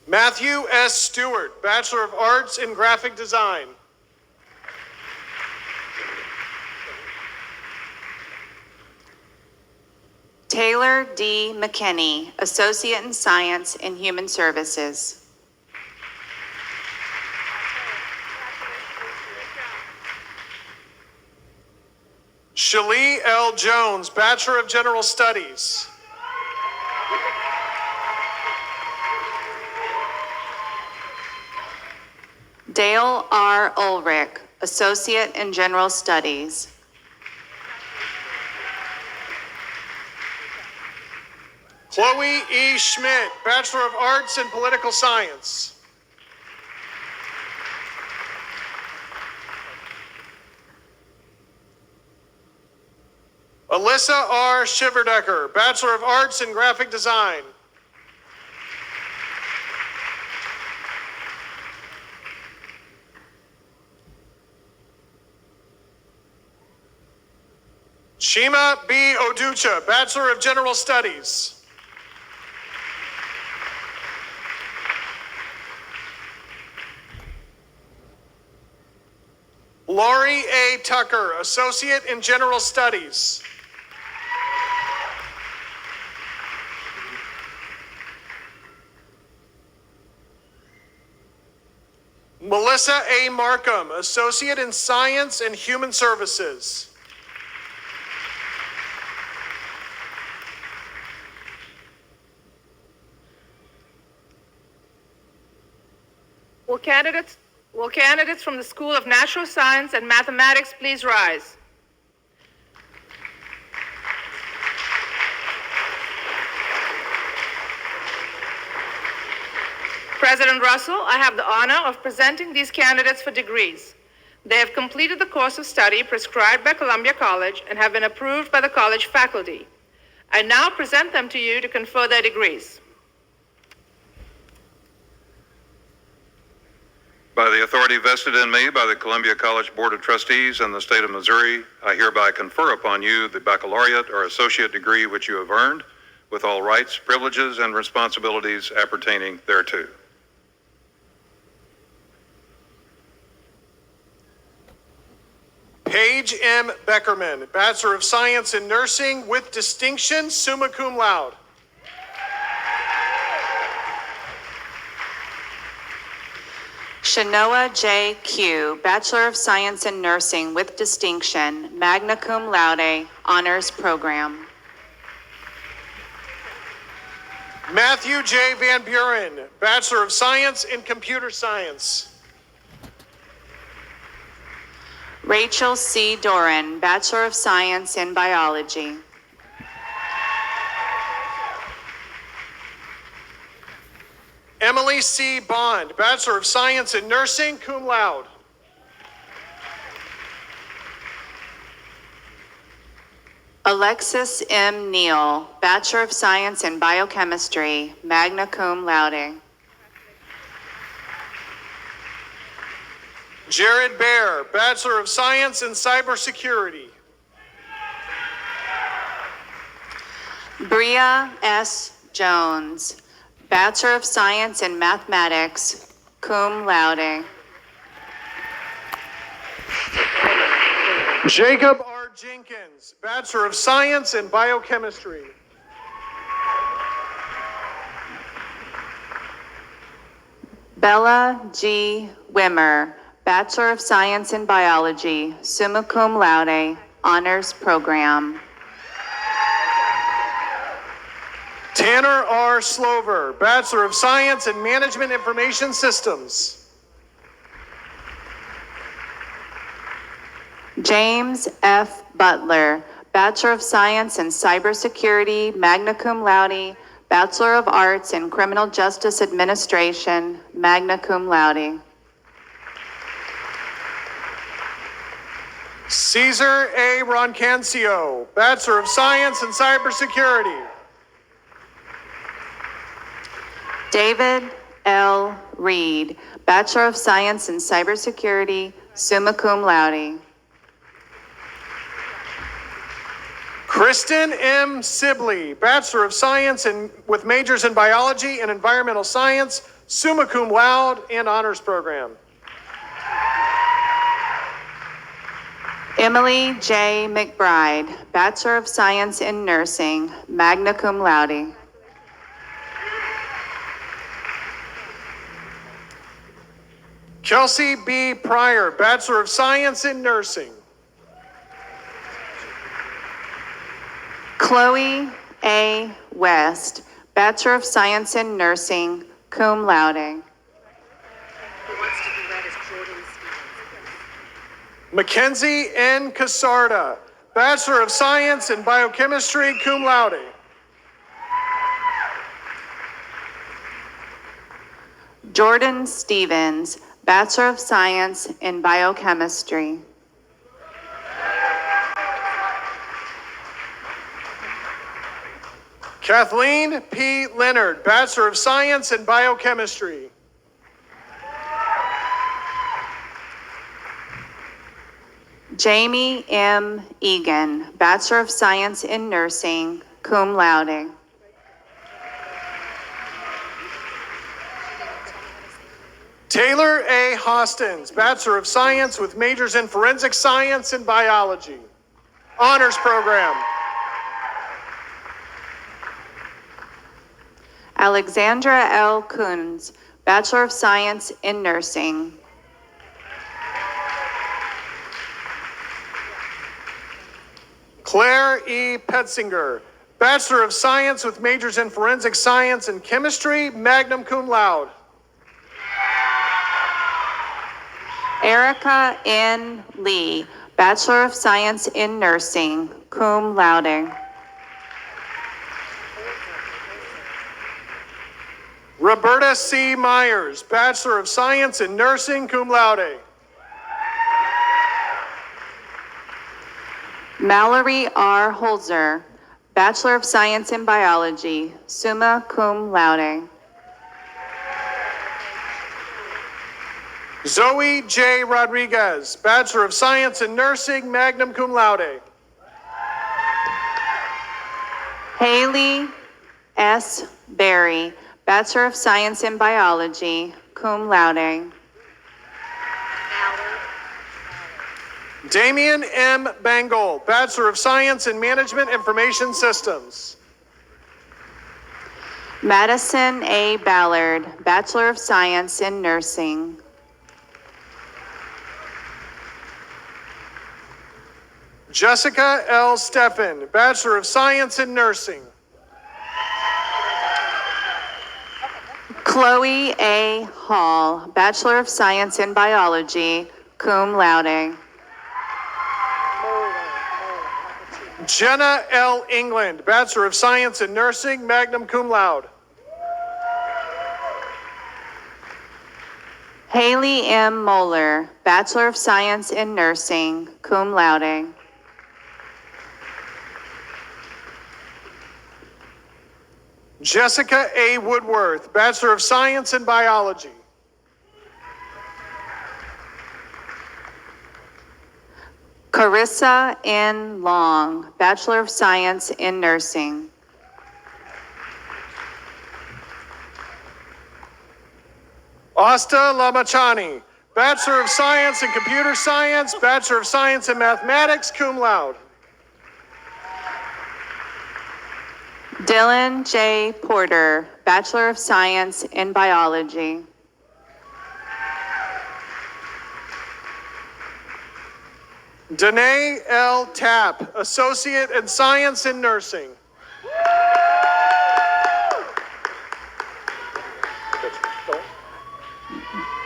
Matthew S. Stewart, Bachelor of Arts in Graphic Design. Taylor D. McKinney, Associate in Science in Human Services. Shalee L. Jones, Bachelor of General Studies. Dale R. Ulrich, Associate in General Studies. Chloe E. Schmidt, Bachelor of Arts in Political Science. Alyssa R. Shiverdecker, Bachelor of Arts in Graphic Design. Shima B. Oducha, Bachelor of General Studies. Laurie A. Tucker, Associate in General Studies. Melissa A. Markham, Associate in Science and Human Services. Will candidates from the School of Natural Science and Mathematics please rise? President Russell, I have the honor of presenting these candidates for degrees. They have completed the course of study prescribed by Columbia College and have been approved by the college faculty. I now present them to you to confer their degrees. By the authority vested in me by the Columbia College Board of Trustees and the state of Missouri, I hereby confer upon you the baccalaureate or associate degree which you have earned, with all rights, privileges, and responsibilities appertaining thereto. Paige M. Beckerman, Bachelor of Science in Nursing with distinction, summa cum laude. Shanoa J. Q., Bachelor of Science in Nursing with distinction, magna cum laude, honors program. Matthew J. Van Buren, Bachelor of Science in Computer Science. Rachel C. Doran, Bachelor of Science in Biology. Emily C. Bond, Bachelor of Science in Nursing, cum laude. Alexis M. Neal, Bachelor of Science in Biochemistry, magna cum laude. Jared Baer, Bachelor of Science in Cybersecurity. Bria S. Jones, Bachelor of Science in Mathematics, cum laude. Jacob R. Jenkins, Bachelor of Science in Biochemistry. Bella G. Wimmer, Bachelor of Science in Biology, summa cum laude, honors program. Tanner R. Slover, Bachelor of Science in Management Information Systems. James F. Butler, Bachelor of Science in Cybersecurity, magna cum laude, Bachelor of Arts in Criminal Justice Administration, magna cum laude. Caesar A. Roncancio, Bachelor of Science in Cybersecurity. David L. Reed, Bachelor of Science in Cybersecurity, summa cum laude. Kristen M. Sibley, Bachelor of Science with majors in Biology and Environmental Science, summa cum laude, and honors program. Emily J. McBride, Bachelor of Science in Nursing, magna cum laude. Kelsey B. Pryor, Bachelor of Science in Nursing. Chloe A. West, Bachelor of Science in Nursing, cum laude. Mackenzie N. Casarda, Bachelor of Science in Biochemistry, cum laude. Jordan Stevens, Bachelor of Science in Biochemistry. Kathleen P. Leonard, Bachelor of Science in Biochemistry. Jamie M. Egan, Bachelor of Science in Nursing, cum laude. Taylor A. Hostins, Bachelor of Science with majors in Forensic Science and Biology. Honors Program. Alexandra L. Coons, Bachelor of Science in Nursing. Claire E. Petzinger, Bachelor of Science with majors in Forensic Science and Chemistry, magna cum laude. Erica N. Lee, Bachelor of Science in Nursing, cum laude. Roberta C. Myers, Bachelor of Science in Nursing, cum laude. Mallory R. Holzer, Bachelor of Science in Biology, summa cum laude. Zoe J. Rodriguez, Bachelor of Science in Nursing, magna cum laude. Haley S. Berry, Bachelor of Science in Biology, cum laude. Damian M. Bangle, Bachelor of Science in Management Information Systems. Madison A. Ballard, Bachelor of Science in Nursing. Jessica L. Steffen, Bachelor of Science in Nursing. Chloe A. Hall, Bachelor of Science in Biology, cum laude. Jenna L. England, Bachelor of Science in Nursing, magna cum laude. Haley M. Moeller, Bachelor of Science in Nursing, cum laude. Jessica A. Woodworth, Bachelor of Science in Biology. Carissa N. Long, Bachelor of Science in Nursing. Asta Lamachani, Bachelor of Science in Computer Science, Bachelor of Science in Mathematics, cum laude. Dylan J. Porter, Bachelor of Science in Biology. Danae L. Tapp, Associate in Science in Nursing.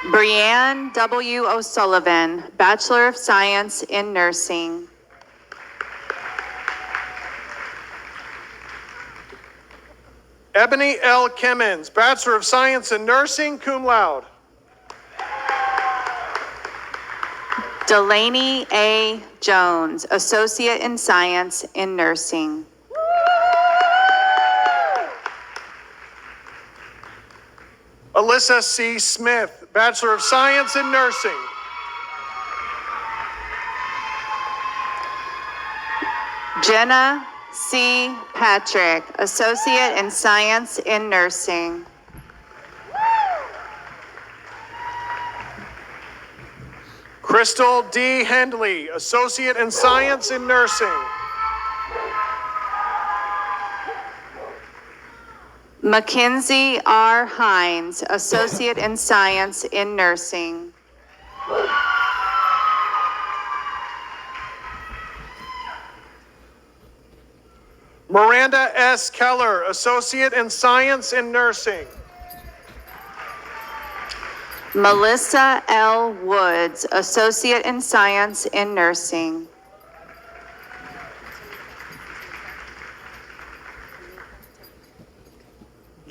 Brianne W. O'Sullivan, Bachelor of Science in Nursing. Ebony L. Kimmons, Bachelor of Science in Nursing, cum laude. Delaney A. Jones, Associate in Science in Nursing. Alyssa C. Smith, Bachelor of Science in Nursing. Jenna C. Patrick, Associate in Science in Nursing. Crystal D. Hendley, Associate in Science in Nursing. Mackenzie R. Hines, Associate in Science in Nursing. Miranda S. Keller, Associate in Science in Nursing. Melissa L. Woods, Associate in Science in Nursing.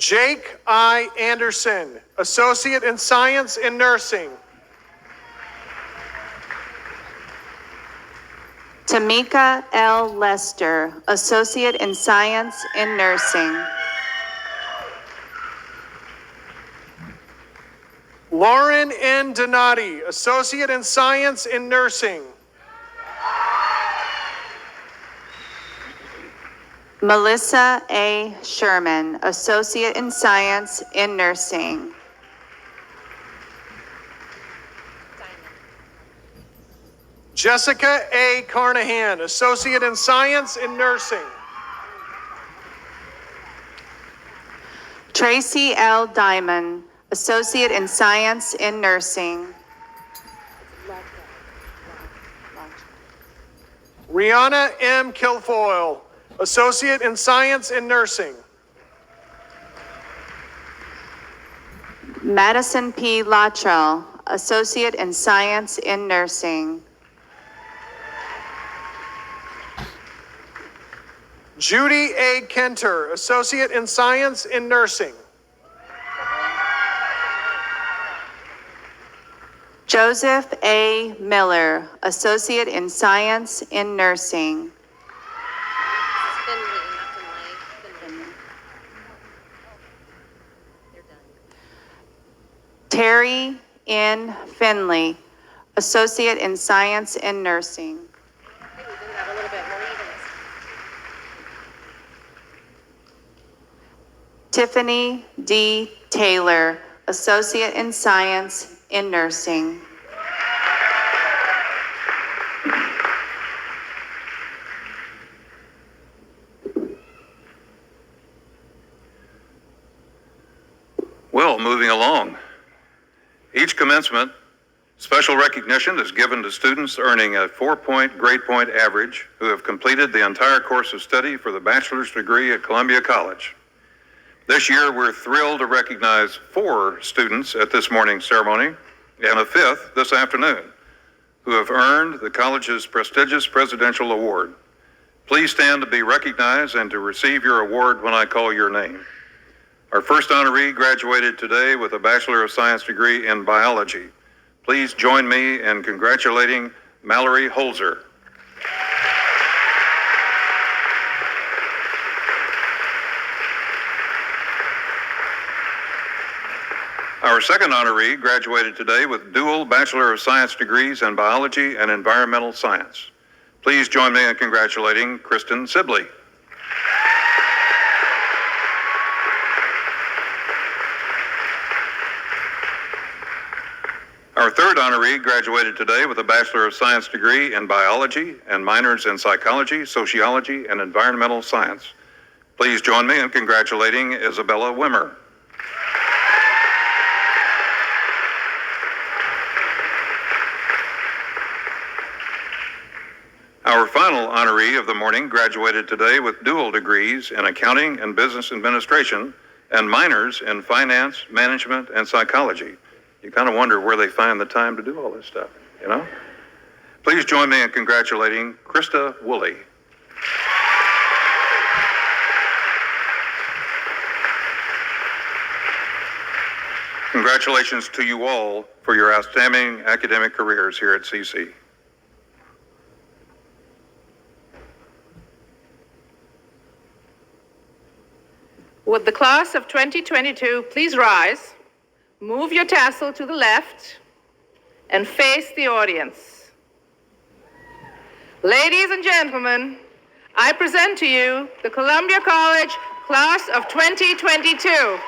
Jake I. Anderson, Associate in Science in Nursing. Tamika L. Lester, Associate in Science in Nursing. Lauren N. Donati, Associate in Science in Nursing. Melissa A. Sherman, Associate in Science in Nursing. Jessica A. Carnahan, Associate in Science in Nursing. Tracy L. Diamond, Associate in Science in Nursing. Rihanna M. Kilfoyle, Associate in Science in Nursing. Madison P. Luttrell, Associate in Science in Nursing. Judy A. Kenter, Associate in Science in Nursing. Joseph A. Miller, Associate in Science in Nursing. Terry N. Finley, Associate in Science in Nursing. Tiffany D. Taylor, Associate in Science in Nursing. Well, moving along. Each commencement, special recognition is given to students earning a 4-point grade point average who have completed the entire course of study for the bachelor's degree at Columbia College. This year, we're thrilled to recognize 4 students at this morning's ceremony and a 5th this afternoon who have earned the college's prestigious Presidential Award. Please stand to be recognized and to receive your award when I call your name. Our first honoree graduated today with a Bachelor of Science degree in biology. Please join me in congratulating Mallory Holzer. Our second honoree graduated today with dual Bachelor of Science degrees in biology and environmental science. Please join me in congratulating Kristen Sibley. Our third honoree graduated today with a Bachelor of Science degree in biology and minors in psychology, sociology, and environmental science. Please join me in congratulating Isabella Wimmer. Our final honoree of the morning graduated today with dual degrees in accounting and business administration and minors in finance, management, and psychology. You kind of wonder where they find the time to do all this stuff, you know? Please join me in congratulating Krista Woolley. Congratulations to you all for your outstanding academic careers here at CC. Would the class of 2022 please rise, move your tassel to the left, and face the audience. Ladies and gentlemen, I present to you the Columbia College class of 2022.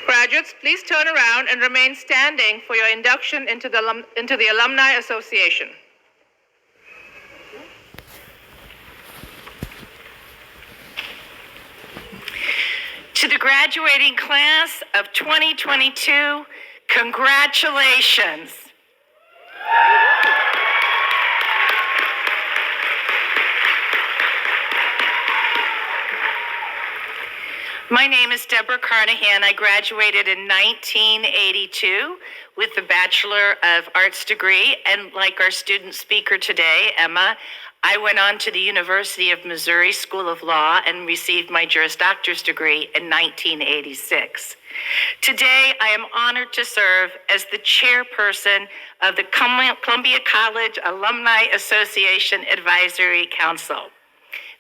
Graduates, please turn around and remain standing for your induction into the Alumni Association. graduating class of 2022, congratulations. My name is Deborah Carnahan. I graduated in 1982 with the Bachelor of Arts degree, and like our student speaker today, Emma, I went on to the University of Missouri School of Law and received my Juris Doctor's degree in 1986. Today, I am honored to serve as the chairperson of the Columbia College Alumni Association Advisory Council.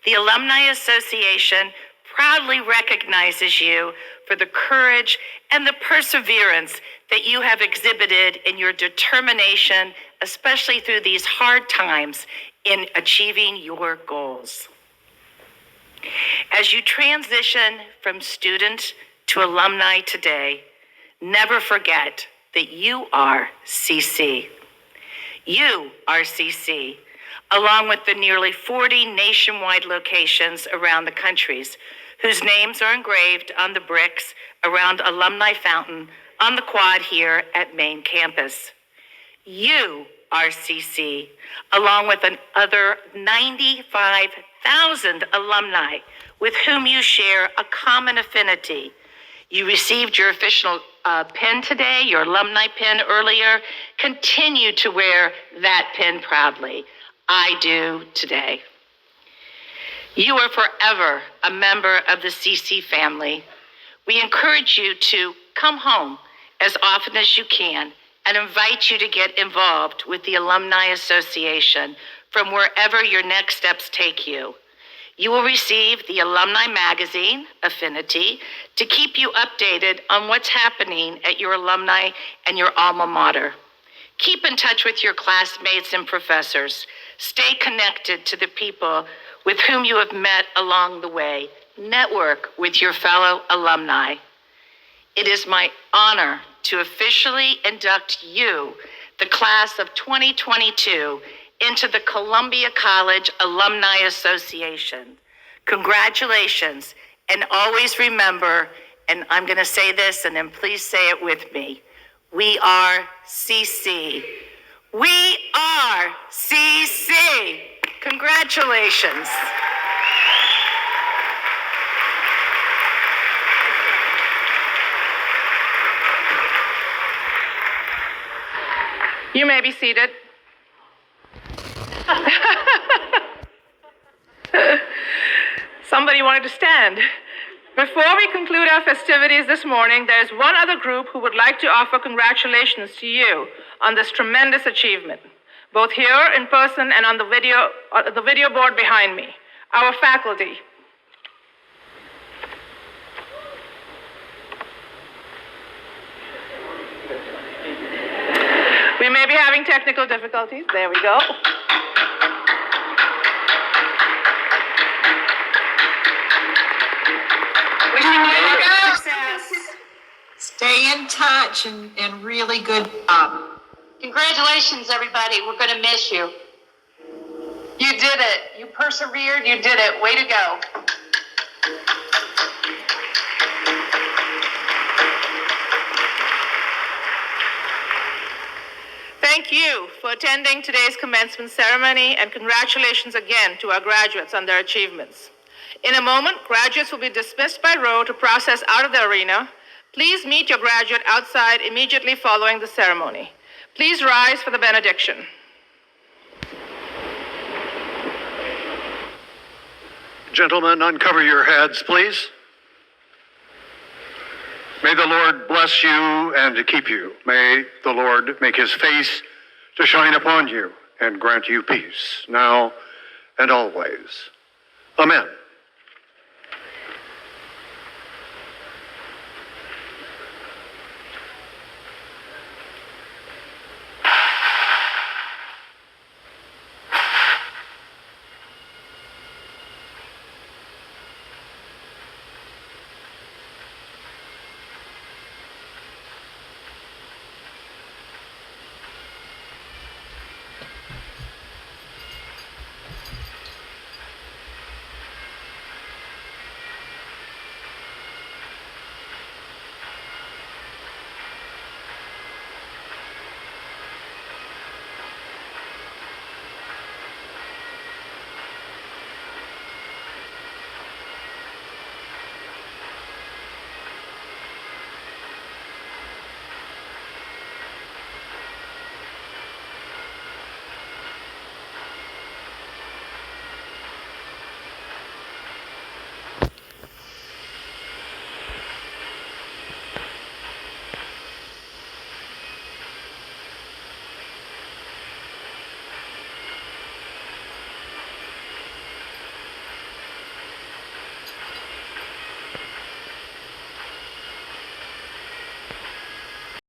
The Alumni Association proudly recognizes you for the courage and the perseverance that you have exhibited in your determination, especially through these hard times, in achieving your goals. As you transition from student to alumni today, never forget that you are CC. You are CC, along with the nearly 40 nationwide locations around the countries whose names are engraved on the bricks around Alumni Fountain on the quad here at main campus. You are CC, along with another 95,000 alumni with whom you share a common affinity. You received your official pin today, your alumni pin earlier. Continue to wear that pin proudly. I do today. You are forever a member of the CC family. We encourage you to come home as often as you can and invite you to get involved with the Alumni Association from wherever your next steps take you. You will receive the Alumni Magazine, Affinity, to keep you updated on what's happening at your alumni and your alma mater. Keep in touch with your classmates and professors. Stay connected to the people with whom you have met along the way. Network with your fellow alumni. It is my honor to officially induct you, the class of 2022, into the Columbia College Alumni Association. Congratulations, and always remember, and I'm going to say this, and then please say it with me, we are CC. We are CC. Congratulations. You may be seated. Somebody wanted to stand. Before we conclude our festivities this morning, there's one other group who would like to offer congratulations to you on this tremendous achievement, both here in person and on the video board behind me, our faculty. We may be having technical difficulties. There we go. Success. Stay in touch and really good job. Congratulations, everybody. We're going to miss you. You did it. You persevered. You did it. Way to go. Thank you for attending today's commencement ceremony, and congratulations again to our graduates on their achievements. In a moment, graduates will be dismissed by row to process out of the arena. Please meet your graduate outside immediately following the ceremony. Please rise for the benediction. Gentlemen, uncover your heads, please. May the Lord bless you and to keep you. May the Lord make his face to shine upon you and grant you peace, now and always. Amen.